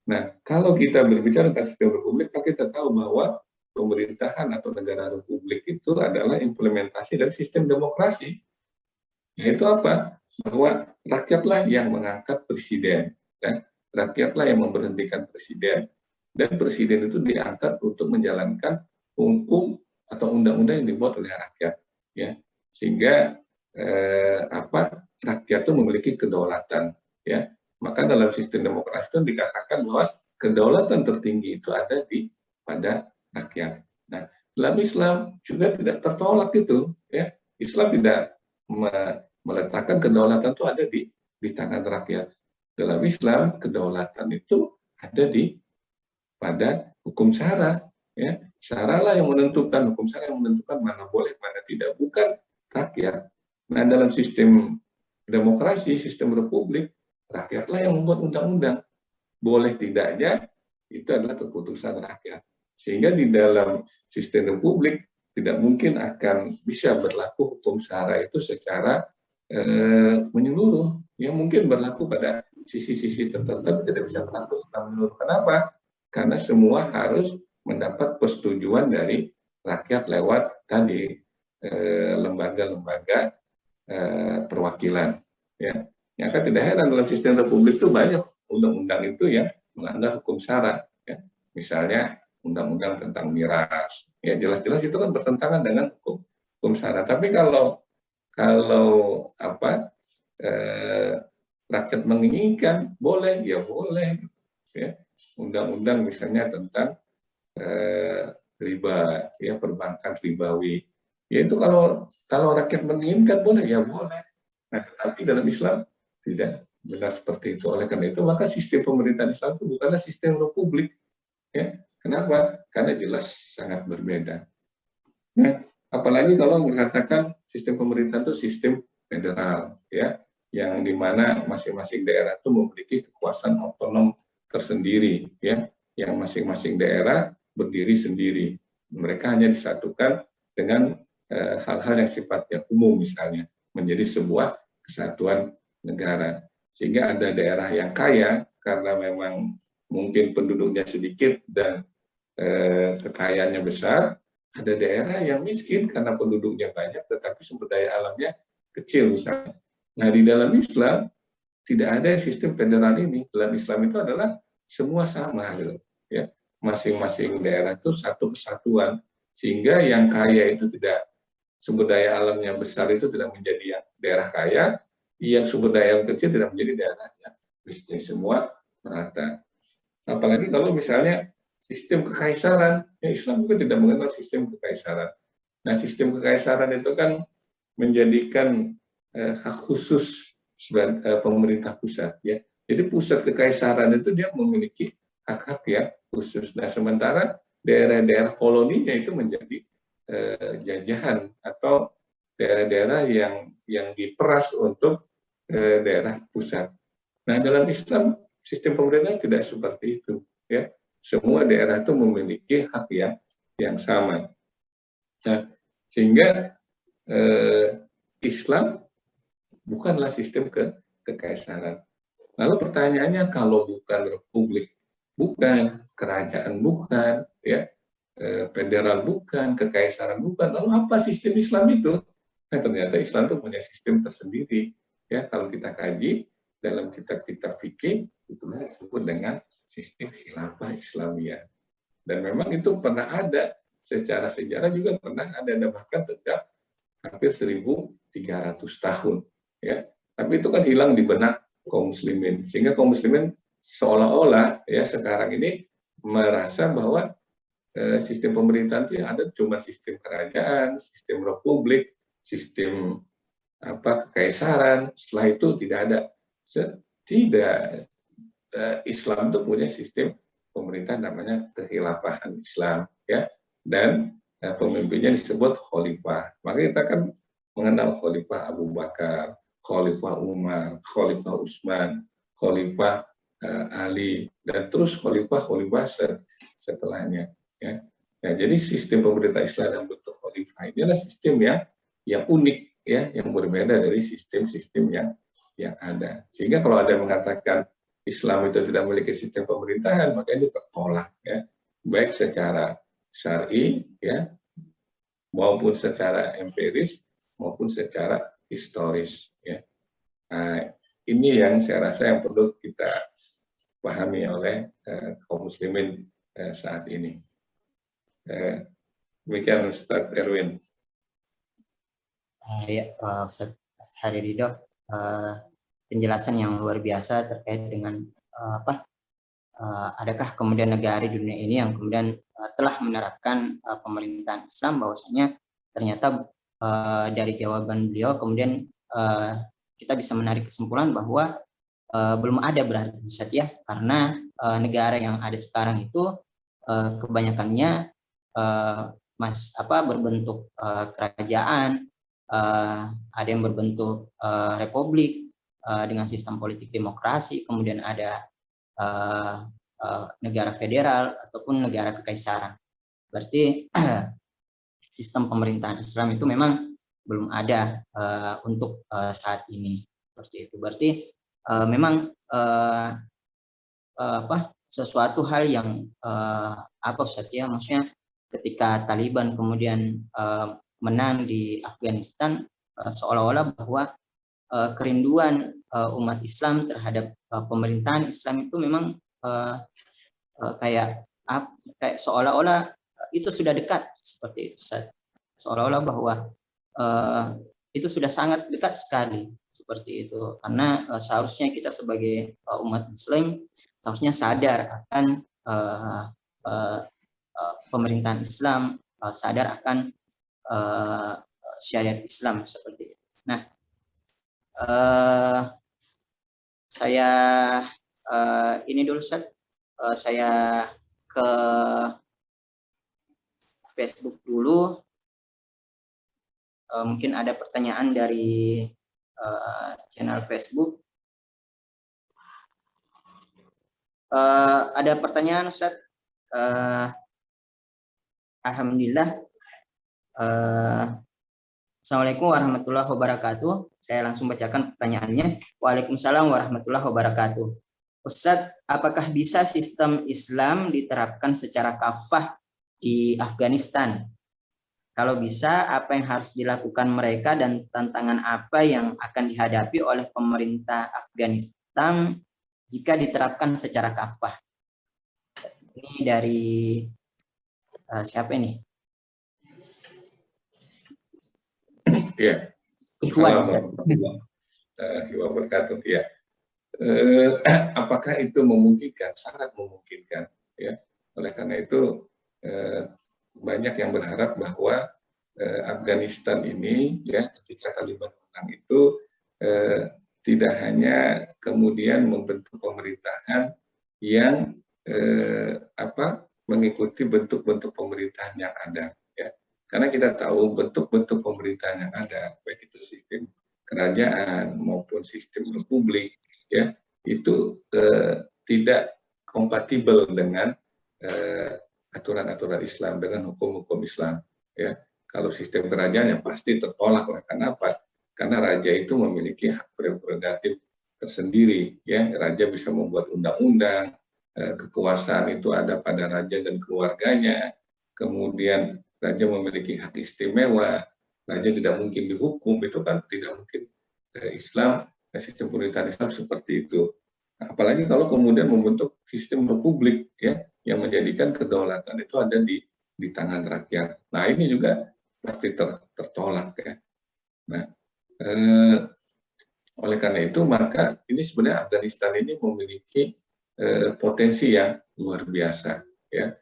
Nah, kalau kita berbicara tentang sistem republik, maka kita tahu bahwa pemerintahan atau negara republik itu adalah implementasi dari sistem demokrasi. Yaitu apa? Bahwa rakyatlah yang mengangkat presiden, dan rakyatlah yang memberhentikan presiden, dan presiden itu diangkat untuk menjalankan hukum atau undang-undang yang dibuat oleh rakyat, ya. Sehingga rakyat itu memiliki kedaulatan, ya. Maka dalam sistem demokrasi itu dikatakan bahwa kedaulatan tertinggi itu ada pada rakyat. Nah, dalam Islam juga tidak tertolak itu, ya. Islam tidak meletakkan kedaulatan itu ada di tangan rakyat. Dalam Islam kedaulatan itu ada pada hukum syara, ya. Syara lah yang menentukan, hukum syara yang menentukan mana boleh, mana tidak, bukan rakyat. Nah, dalam sistem demokrasi, sistem republik, rakyatlah yang membuat undang-undang. Boleh tidaknya itu adalah keputusan rakyat. Sehingga di dalam sistem republik tidak mungkin akan bisa berlaku hukum syara itu secara menyeluruh. Ya, mungkin berlaku pada sisi-sisi tertentu, tidak bisa berlaku secara menyeluruh. Kenapa? Karena semua harus mendapat persetujuan dari rakyat lewat tadi lembaga-lembaga perwakilan. Ya, yang kan tidak heran dalam sistem republik itu banyak undang-undang itu yang melanggar hukum syara. Ya. Misalnya undang-undang tentang miras, ya jelas-jelas itu kan bertentangan dengan hukum syara. Tapi kalau rakyat menginginkan, boleh, ya boleh. Ya. Undang-undang misalnya tentang riba, ya perbankan ribawi. Ya itu kalau rakyat menginginkan boleh, ya boleh. Nah, tetapi dalam Islam tidak benar seperti itu. Oleh karena itu, maka sistem pemerintahan Islam itu bukanlah sistem republik. Ya. Kenapa? Karena jelas sangat berbeda. Nah, apalagi kalau mengatakan sistem pemerintahan itu sistem federal, ya, yang dimana masing-masing daerah itu memiliki kekuasaan otonom tersendiri, ya, yang masing-masing daerah berdiri sendiri. Mereka hanya disatukan dengan hal-hal yang sifatnya umum, misalnya menjadi sebuah kesatuan negara. Sehingga ada daerah yang kaya karena memang mungkin penduduknya sedikit dan kekayaannya besar, ada daerah yang miskin karena penduduknya banyak tetapi sumber daya alamnya kecil misalnya. Nah, di dalam Islam tidak ada sistem federal ini. Dalam Islam itu adalah semua sama, gitu, ya. Masing-masing daerah itu satu kesatuan, sehingga yang kaya itu tidak, sumber daya alamnya besar itu tidak menjadi yang daerah kaya, yang sumber daya yang kecil tidak menjadi daerah yang miskin, semua merata. Apalagi kalau misalnya sistem kekaisaran, ya Islam juga tidak mengenal sistem kekaisaran. Nah, sistem kekaisaran itu kan menjadikan hak khusus pemerintah pusat, ya. Jadi pusat kekaisaran itu dia memiliki hak-hak yang khusus. Nah, sementara daerah-daerah koloninya itu menjadi jajahan atau daerah-daerah yang diperas untuk daerah pusat. Nah, dalam Islam sistem pemerintahan tidak seperti itu, ya. Semua daerah itu memiliki hak yang sama. Nah, sehingga Islam bukanlah sistem kekaisaran. Lalu pertanyaannya, kalau bukan republik, bukan kerajaan, bukan, ya, federal bukan, kekaisaran bukan, lalu apa sistem Islam itu? Nah, ternyata Islam itu punya sistem tersendiri. Ya, kalau kita kaji dalam kitab-kitab fikih, itulah disebut dengan sistem khilafah Islamiyah. Dan memang itu pernah ada, secara sejarah juga pernah ada, dan bahkan tetap hampir 1.300 tahun. Ya, tapi itu kan hilang di benak kaum muslimin, sehingga kaum muslimin seolah-olah ya sekarang ini merasa bahwa sistem pemerintahan itu yang ada cuma sistem kerajaan, sistem republik, sistem kekaisaran. Setelah itu tidak ada. Tidak, Islam itu punya sistem pemerintahan namanya kekhilafahan Islam, ya, dan pemimpinnya disebut khalifah. Maka kita kan mengenal khalifah Abu Bakar, khalifah Umar, khalifah Utsman, khalifah Ali, dan terus khalifah-khalifah setelahnya, ya. Nah, jadi sistem pemerintah Islam yang bentuk khalifah ini adalah sistem yang unik, ya, yang berbeda dari sistem-sistem yang ada. Sehingga kalau ada yang mengatakan Islam itu tidak memiliki sistem pemerintahan, maka itu tertolak, ya, baik secara syar'i, ya, maupun secara empiris, maupun secara historis, ya. Nah, ini yang saya rasa yang perlu kita pahami oleh kaum muslimin saat ini. Demikian Ustaz Erwin. Ya, Ustaz Hari Ridho, penjelasan yang luar biasa terkait dengan adakah kemudian negara di dunia ini yang kemudian telah menerapkan pemerintahan Islam, bahwasanya ternyata dari jawaban beliau kemudian kita bisa menarik kesimpulan bahwa belum ada berarti, Ustaz, ya, karena negara yang ada sekarang itu kebanyakannya berbentuk kerajaan, ada yang berbentuk republik dengan sistem politik demokrasi, kemudian ada negara federal ataupun negara kekaisaran. Berarti sistem pemerintahan Islam itu memang belum ada untuk saat ini, seperti itu. Berarti memang sesuatu hal yang Ustaz, ya, maksudnya ketika Taliban kemudian menang di Afghanistan, seolah-olah bahwa kerinduan umat Islam terhadap pemerintahan Islam itu memang kayak seolah-olah itu sudah dekat, seperti itu, Ustaz. Seolah-olah bahwa itu sudah sangat dekat sekali, seperti itu. Karena seharusnya kita sebagai umat Muslim harusnya sadar akan pemerintahan Islam, sadar akan syariat Islam, seperti itu. Nah, saya ini dulu, Ustaz, saya ke Facebook dulu. Mungkin ada pertanyaan dari channel Facebook. Ada pertanyaan, Ustaz. Alhamdulillah, Assalamualaikum warahmatullahi wabarakatuh. Saya langsung bacakan pertanyaannya. Waalaikumsalam warahmatullahi wabarakatuh. Ustadz, apakah bisa sistem Islam diterapkan secara kafah di Afghanistan? Kalau bisa, apa yang harus dilakukan mereka dan tantangan apa yang akan dihadapi oleh pemerintah Afghanistan jika diterapkan secara kafah? Ini dari siapa ini? Ya. Ikhwan. Wabarakatuh. Ya. Apakah itu memungkinkan? Sangat memungkinkan. Ya. Oleh karena itu banyak yang berharap bahwa Afghanistan ini, ya, ketika Taliban menang itu tidak hanya kemudian membentuk pemerintahan yang mengikuti bentuk-bentuk pemerintahan yang ada. Ya. Karena kita tahu bentuk-bentuk pemerintahan yang ada, baik itu sistem kerajaan maupun sistem republik, ya, itu tidak kompatibel dengan aturan-aturan Islam, dengan hukum-hukum Islam. Ya. Kalau sistem kerajaan yang pasti tertolak lah. Karena apa? Karena raja itu memiliki hak prerogatif tersendiri. Ya. Raja bisa membuat undang-undang, kekuasaan itu ada pada raja dan keluarganya. Kemudian raja memiliki hak istimewa, raja tidak mungkin dihukum, itu kan tidak mungkin. Islam, sistem pemerintahan Islam seperti itu. Apalagi kalau kemudian membentuk sistem republik, ya, yang menjadikan kedaulatan itu ada di tangan rakyat. Nah, ini juga pasti tertolak, ya. Nah, oleh karena itu maka ini sebenarnya Afghanistan ini memiliki potensi yang luar biasa, ya.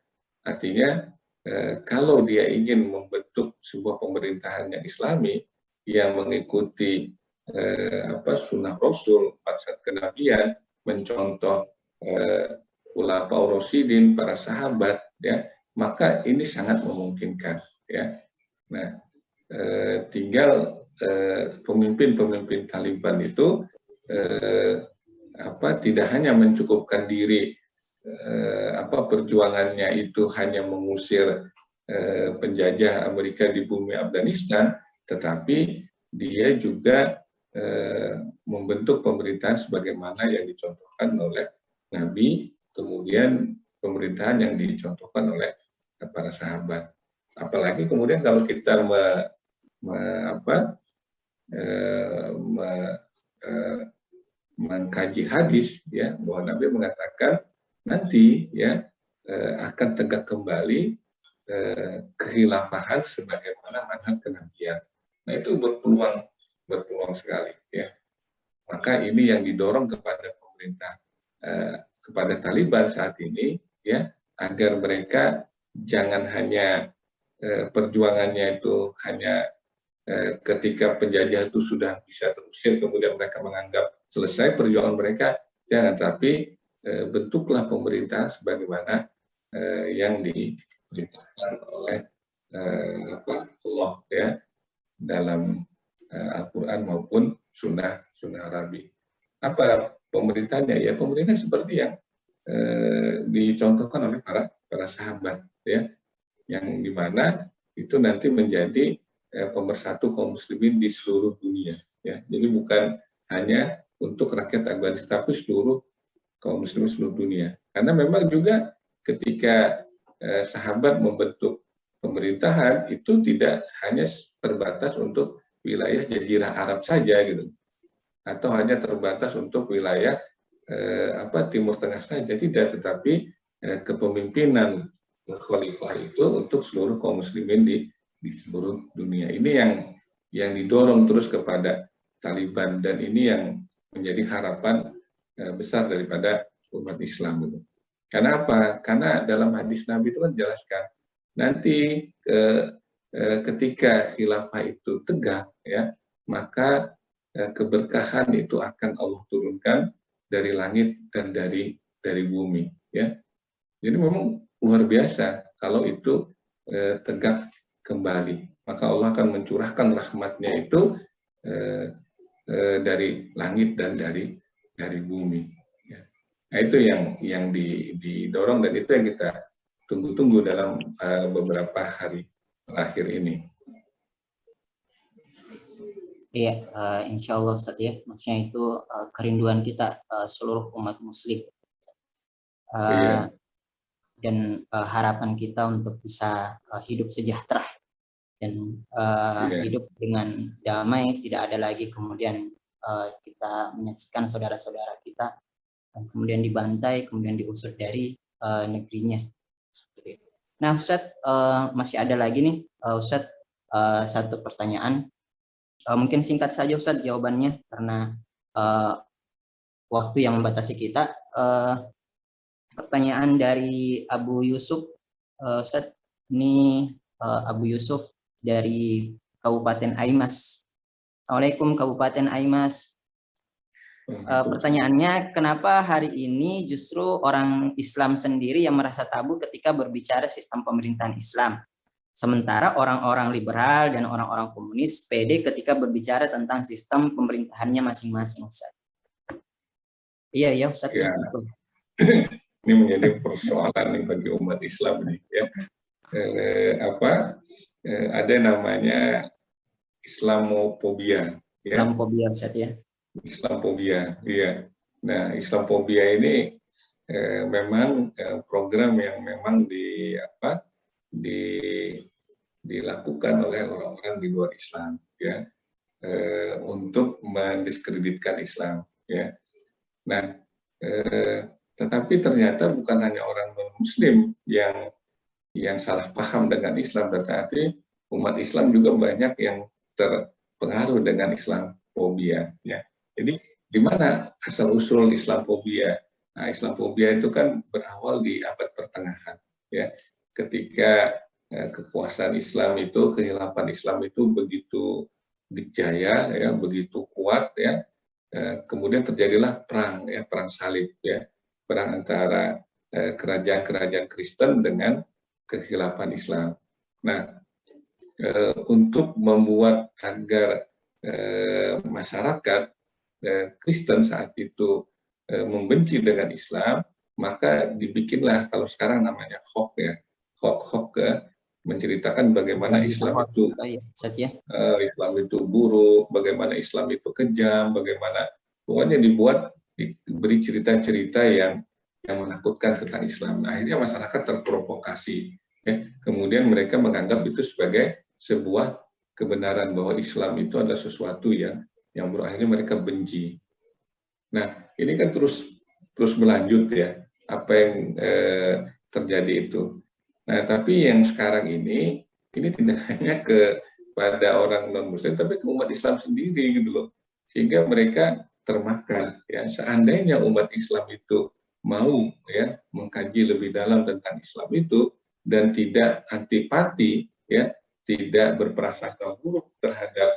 Artinya kalau dia ingin membentuk sebuah pemerintahan yang Islami yang mengikuti sunnah Rasul, pasat kenabian, mencontoh Khulafaur Rasyidin, para sahabat, ya, maka ini sangat memungkinkan, ya. Nah, tinggal pemimpin-pemimpin Taliban itu tidak hanya mencukupkan diri perjuangannya itu hanya mengusir penjajah Amerika di bumi Afghanistan, tetapi dia juga membentuk pemerintahan sebagaimana yang dicontohkan oleh Nabi, kemudian pemerintahan yang dicontohkan oleh para sahabat. Apalagi kemudian kalau kita mengkaji hadis, ya, bahwa Nabi mengatakan nanti, ya, akan tegak kembali kekhilafahan sebagaimana manhaj kenabian. Nah, itu berpeluang sekali, ya. Maka ini yang didorong kepada pemerintah, kepada Taliban saat ini, ya, agar mereka jangan hanya perjuangannya itu hanya ketika penjajah itu sudah bisa terusir, kemudian mereka menganggap selesai perjuangan mereka, jangan, tapi bentuklah pemerintahan sebagaimana yang diperintahkan oleh Allah, ya, dalam Al-Quran maupun sunnah Arabi. Apa pemerintahnya? Ya, pemerintah seperti yang dicontohkan oleh para sahabat, ya, yang dimana itu nanti menjadi pemersatu kaum muslimin di seluruh dunia, ya. Jadi bukan hanya untuk rakyat Afghanistan, tapi seluruh kaum muslimin seluruh dunia. Karena memang juga ketika sahabat membentuk pemerintahan itu tidak hanya terbatas untuk wilayah Jazirah Arab saja, gitu, atau hanya terbatas untuk wilayah Timur Tengah saja, tidak, tetapi kepemimpinan khalifah itu untuk seluruh kaum muslimin di seluruh dunia. Ini yang didorong terus kepada Taliban, dan ini yang menjadi harapan besar daripada umat Islam, gitu. Karena apa? Karena dalam hadis Nabi itu kan jelaskan nanti ketika khilafah itu tegak, ya, maka keberkahan itu akan Allah turunkan dari langit dan dari bumi, ya. Jadi memang luar biasa kalau itu tegak kembali, maka Allah akan mencurahkan rahmatnya itu dari langit dan dari bumi, ya. Nah, itu yang didorong, dan itu yang kita tunggu-tunggu dalam beberapa hari terakhir ini. Iya, insya Allah Ustaz ya, maksudnya itu kerinduan kita seluruh umat Muslim. Eh, Iya, dan harapan kita untuk bisa hidup sejahtera dan iya, hidup dengan damai, tidak ada lagi kemudian kita menyaksikan saudara-saudara kita kemudian dibantai, kemudian diusir dari negerinya. Seperti itu. Nah, Ustadz, masih ada lagi nih, Ustadz, satu pertanyaan. Mungkin singkat saja Ustadz jawabannya, karena uh, waktu yang membatasi kita. Pertanyaan dari Abu Yusuf, Ustadz, ini Abu Yusuf dari Kabupaten Aimas. Assalamualaikum Kabupaten Aimas. Pertanyaannya, kenapa hari ini justru orang Islam sendiri yang merasa tabu ketika berbicara sistem pemerintahan Islam? Sementara orang-orang liberal dan orang-orang komunis pede ketika berbicara tentang sistem pemerintahannya masing-masing, Ustaz. Iya, ya Ustaz. ya. Ini menjadi persoalan nih bagi umat Islam nih, ya. Ada namanya Islamofobia, ya. Islamofobia, Ustaz ya. Islamofobia, iya. Nah, Islamofobia ini memang program yang memang dilakukan oleh orang-orang di luar Islam, ya, untuk mendiskreditkan Islam, ya. Nah, tetapi ternyata bukan hanya orang non-Muslim yang salah paham dengan Islam, tetapi umat Islam juga banyak yang terpengaruh dengan Islamofobia, ya. Jadi di mana asal usul Islamofobia? Nah, Islamofobia itu kan berawal di abad pertengahan, ya, ketika kekuasaan Islam itu, kekhilafan Islam itu begitu dijaya, ya, begitu kuat, ya. Kemudian terjadilah perang, ya, perang salib, ya, perang antara kerajaan-kerajaan Kristen dengan kekhilafan Islam. Nah, untuk membuat agar masyarakat Kristen saat itu membenci dengan Islam, maka dibikinlah kalau sekarang namanya hoax, ya, hoax menceritakan bagaimana Islam itu Islam itu buruk, bagaimana Islam itu kejam, bagaimana pokoknya diberi cerita-cerita yang menakutkan tentang Islam. Nah, akhirnya masyarakat terprovokasi, ya. Kemudian mereka menganggap itu sebagai sebuah kebenaran bahwa Islam itu adalah sesuatu yang akhirnya mereka benci. Nah, ini kan terus berlanjut, ya, apa yang terjadi itu. Nah, tapi yang sekarang ini tidak hanya kepada orang non-Muslim, tapi ke umat Islam sendiri, gitu loh. Sehingga mereka termakan, ya. Seandainya umat Islam itu mau, ya, mengkaji lebih dalam tentang Islam itu dan tidak antipati, ya, tidak berprasangka buruk terhadap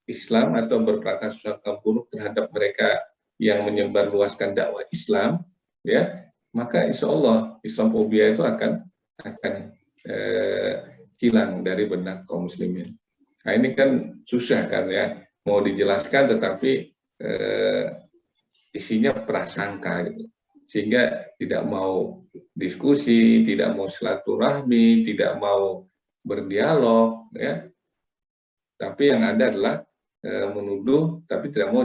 Islam atau berprasangka buruk terhadap mereka yang menyebarluaskan dakwah Islam, ya, maka insya Allah Islamofobia itu akan hilang dari benak kaum muslimin. Nah, ini kan susah kan, ya, mau dijelaskan tetapi isinya prasangka, gitu. Sehingga tidak mau diskusi, tidak mau silaturahmi, tidak mau berdialog, ya. Tapi yang ada adalah menuduh, tapi tidak mau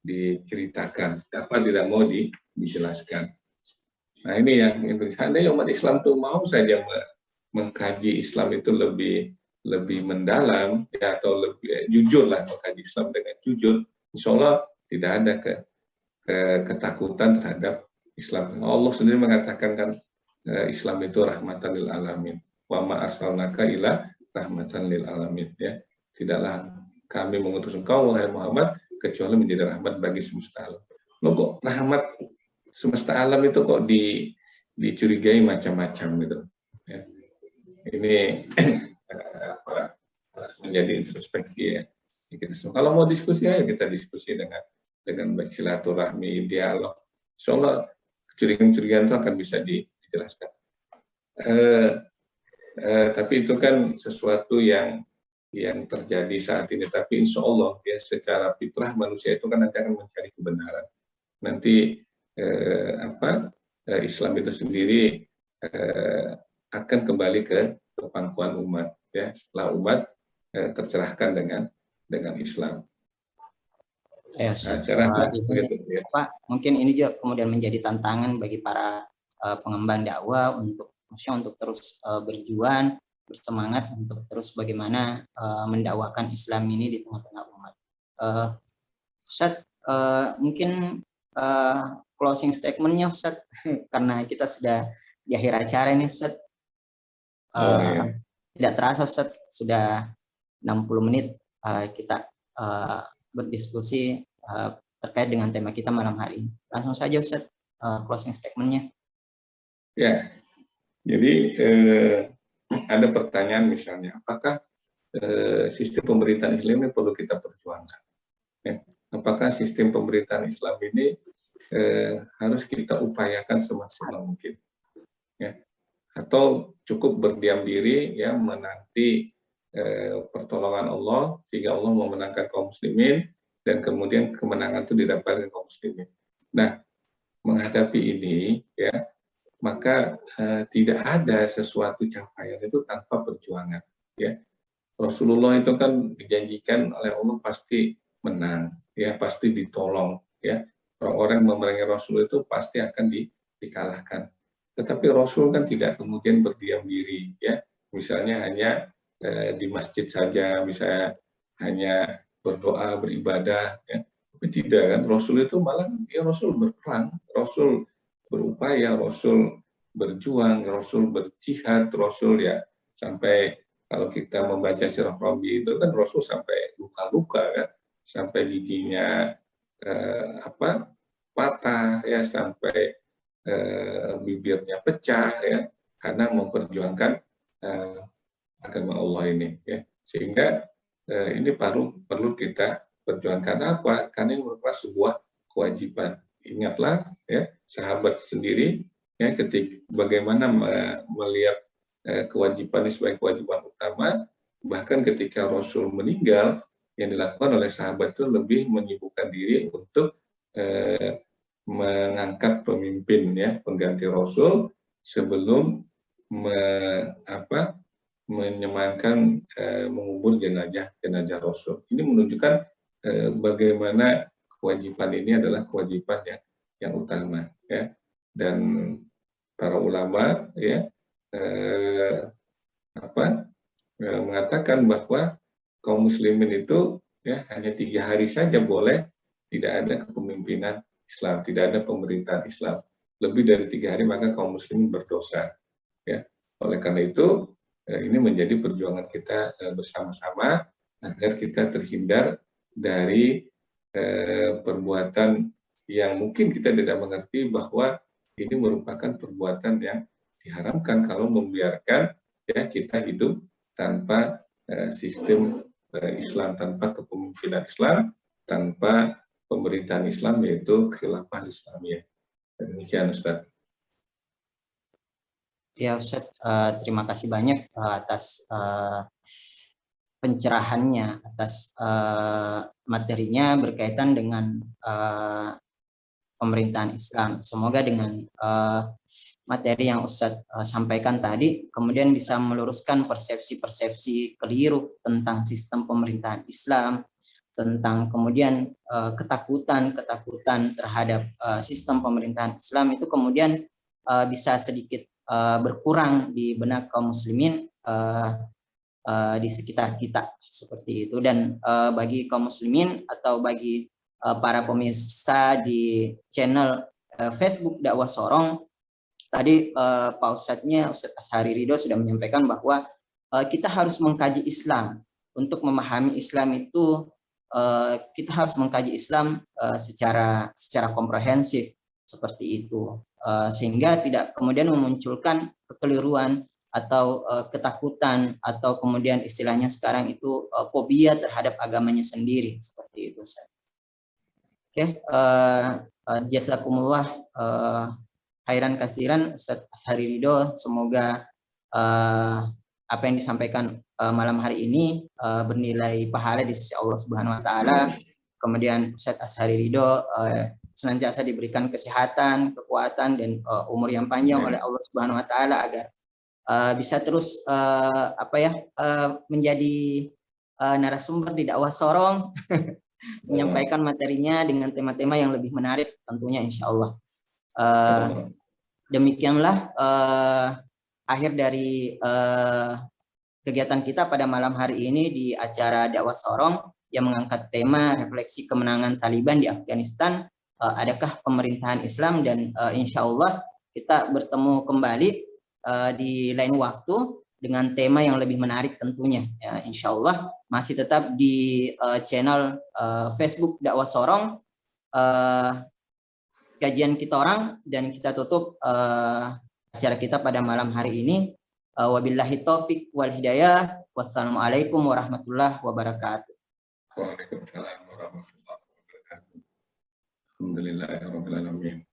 diceritakan, tidak mau dijelaskan. Nah, ini yang seandainya umat Islam itu mau saja mengkaji Islam itu lebih mendalam, ya, atau lebih jujur lah, mengkaji Islam dengan jujur, insya Allah tidak ada ketakutan terhadap Islam. Allah sendiri mengatakan kan Islam itu rahmatan lil alamin. Wa ma arsalnaka illa rahmatan lil alamin, ya. Tidaklah kami mengutus engkau wahai Muhammad kecuali menjadi rahmat bagi semesta alam. Loh, kok rahmat semesta alam itu kok dicurigai macam-macam, gitu, ya. Ini harus menjadi introspeksi, ya. Kalau mau diskusi, ayo kita diskusi dengan silaturahmi, dialog. Insya kecurigaan-kecurigaan itu akan bisa dijelaskan. Tapi itu kan sesuatu yang terjadi saat ini. Tapi insya Allah, ya, secara fitrah manusia itu kan nanti akan mencari kebenaran. Nanti Islam itu sendiri akan kembali ke pangkuan umat, ya. Setelah umat tercerahkan dengan Islam. Ya, Nah, Ustaz. saya rasa begitu ya. Mungkin ini juga kemudian menjadi tantangan bagi para pengemban dakwah untuk maksudnya untuk terus berjuang, bersemangat untuk terus bagaimana mendakwakan Islam ini di tengah-tengah umat. Ustaz, mungkin closing statement-nya Ustaz, karena kita sudah di akhir acara ini Ustaz. Iya. Tidak terasa Ustaz, sudah 60 menit kita berdiskusi terkait dengan tema kita malam hari ini. Langsung saja Ustaz, closing statement-nya. Ya, jadi ada pertanyaan misalnya, apakah sistem pemerintahan Islam ini perlu kita perjuangkan? Ya, apakah sistem pemerintahan Islam ini harus kita upayakan semaksimal mungkin? Ya, atau cukup berdiam diri ya menanti pertolongan Allah sehingga Allah memenangkan kaum muslimin dan kemudian kemenangan itu didapatkan kaum muslimin. Nah, menghadapi ini ya maka tidak ada sesuatu capaian itu tanpa perjuangan ya. Rasulullah itu kan dijanjikan oleh Allah pasti menang ya, pasti ditolong ya. Orang-orang yang memerangi Rasul itu pasti akan dikalahkan. Tetapi Rasul kan tidak kemudian berdiam diri ya. Misalnya hanya di masjid saja, misalnya hanya berdoa, beribadah ya. Tapi tidak kan, Rasul itu malah ya Rasul berperang, Rasul berupaya, Rasul berjuang, Rasul berjihad, Rasul ya sampai kalau kita membaca sirah Rabi itu kan Rasul sampai luka-luka kan, sampai giginya patah ya, sampai bibirnya pecah ya, karena memperjuangkan agama Allah ini ya. Sehingga ini perlu kita perjuangkan. Apa? Karena ini merupakan sebuah kewajiban. Ingatlah ya, sahabat sendiri ya ketika bagaimana melihat kewajiban ini sebagai kewajiban utama, bahkan ketika Rasul meninggal yang dilakukan oleh sahabat itu lebih menyibukkan diri untuk mengangkat pemimpin ya, pengganti Rasul sebelum menyemayamkan mengubur jenazah Rasul. Ini menunjukkan bagaimana kewajiban ini adalah kewajiban yang utama ya. Dan para ulama ya mengatakan bahwa kaum muslimin itu ya hanya 3 hari saja boleh tidak ada kepemimpinan Islam, tidak ada pemerintahan Islam. Lebih dari 3 hari maka kaum muslimin berdosa ya. Oleh karena itu ini menjadi perjuangan kita bersama-sama agar kita terhindar dari perbuatan yang mungkin kita tidak mengerti bahwa ini merupakan perbuatan yang diharamkan kalau membiarkan ya kita hidup tanpa sistem Islam, tanpa kepemimpinan Islam, tanpa pemerintahan Islam yaitu khilafah Islamiyah. Demikian Ustaz. Ya Ustaz, terima kasih banyak atas pencerahannya, atas materinya berkaitan dengan pemerintahan Islam. Semoga dengan materi yang Ustadz sampaikan tadi kemudian bisa meluruskan persepsi-persepsi keliru tentang sistem pemerintahan Islam, tentang kemudian ketakutan terhadap sistem pemerintahan Islam itu kemudian bisa sedikit berkurang di benak kaum muslimin di sekitar kita seperti itu. Dan bagi kaum muslimin atau bagi para pemirsa di channel Facebook Dakwah Sorong, tadi Pak Ustadznya, Ustadz Ashari Ridho sudah menyampaikan bahwa kita harus mengkaji Islam. Untuk memahami Islam itu kita harus mengkaji Islam secara komprehensif seperti itu, sehingga tidak kemudian memunculkan kekeliruan atau ketakutan atau kemudian istilahnya sekarang itu fobia terhadap agamanya sendiri seperti itu. Oke, jazakumullah khairan kasiran Ustadz Ashari Ridho. Semoga apa yang disampaikan malam hari ini bernilai pahala di sisi Allah Subhanahu wa taala. Kemudian Ustadz Ashari Ridho senantiasa diberikan kesehatan, kekuatan dan umur yang panjang oleh Allah Subhanahu wa taala agar bisa terus menjadi narasumber di dakwah Sorong menyampaikan materinya dengan tema-tema yang lebih menarik tentunya insya Allah. Demikianlah akhir dari kegiatan kita pada malam hari ini di acara dakwah Sorong yang mengangkat tema refleksi kemenangan Taliban di Afghanistan, adakah pemerintahan Islam, dan insya Allah kita bertemu kembali di lain waktu dengan tema yang lebih menarik tentunya. Ya, insya Allah masih tetap di channel Facebook dakwah Sorong, kajian kita orang, dan kita tutup acara kita pada malam hari ini. Wabillahi taufik wal hidayah. Wassalamualaikum warahmatullahi wabarakatuh. Waalaikumsalam warahmatullahi wabarakatuh. Alhamdulillahirabbil alamin.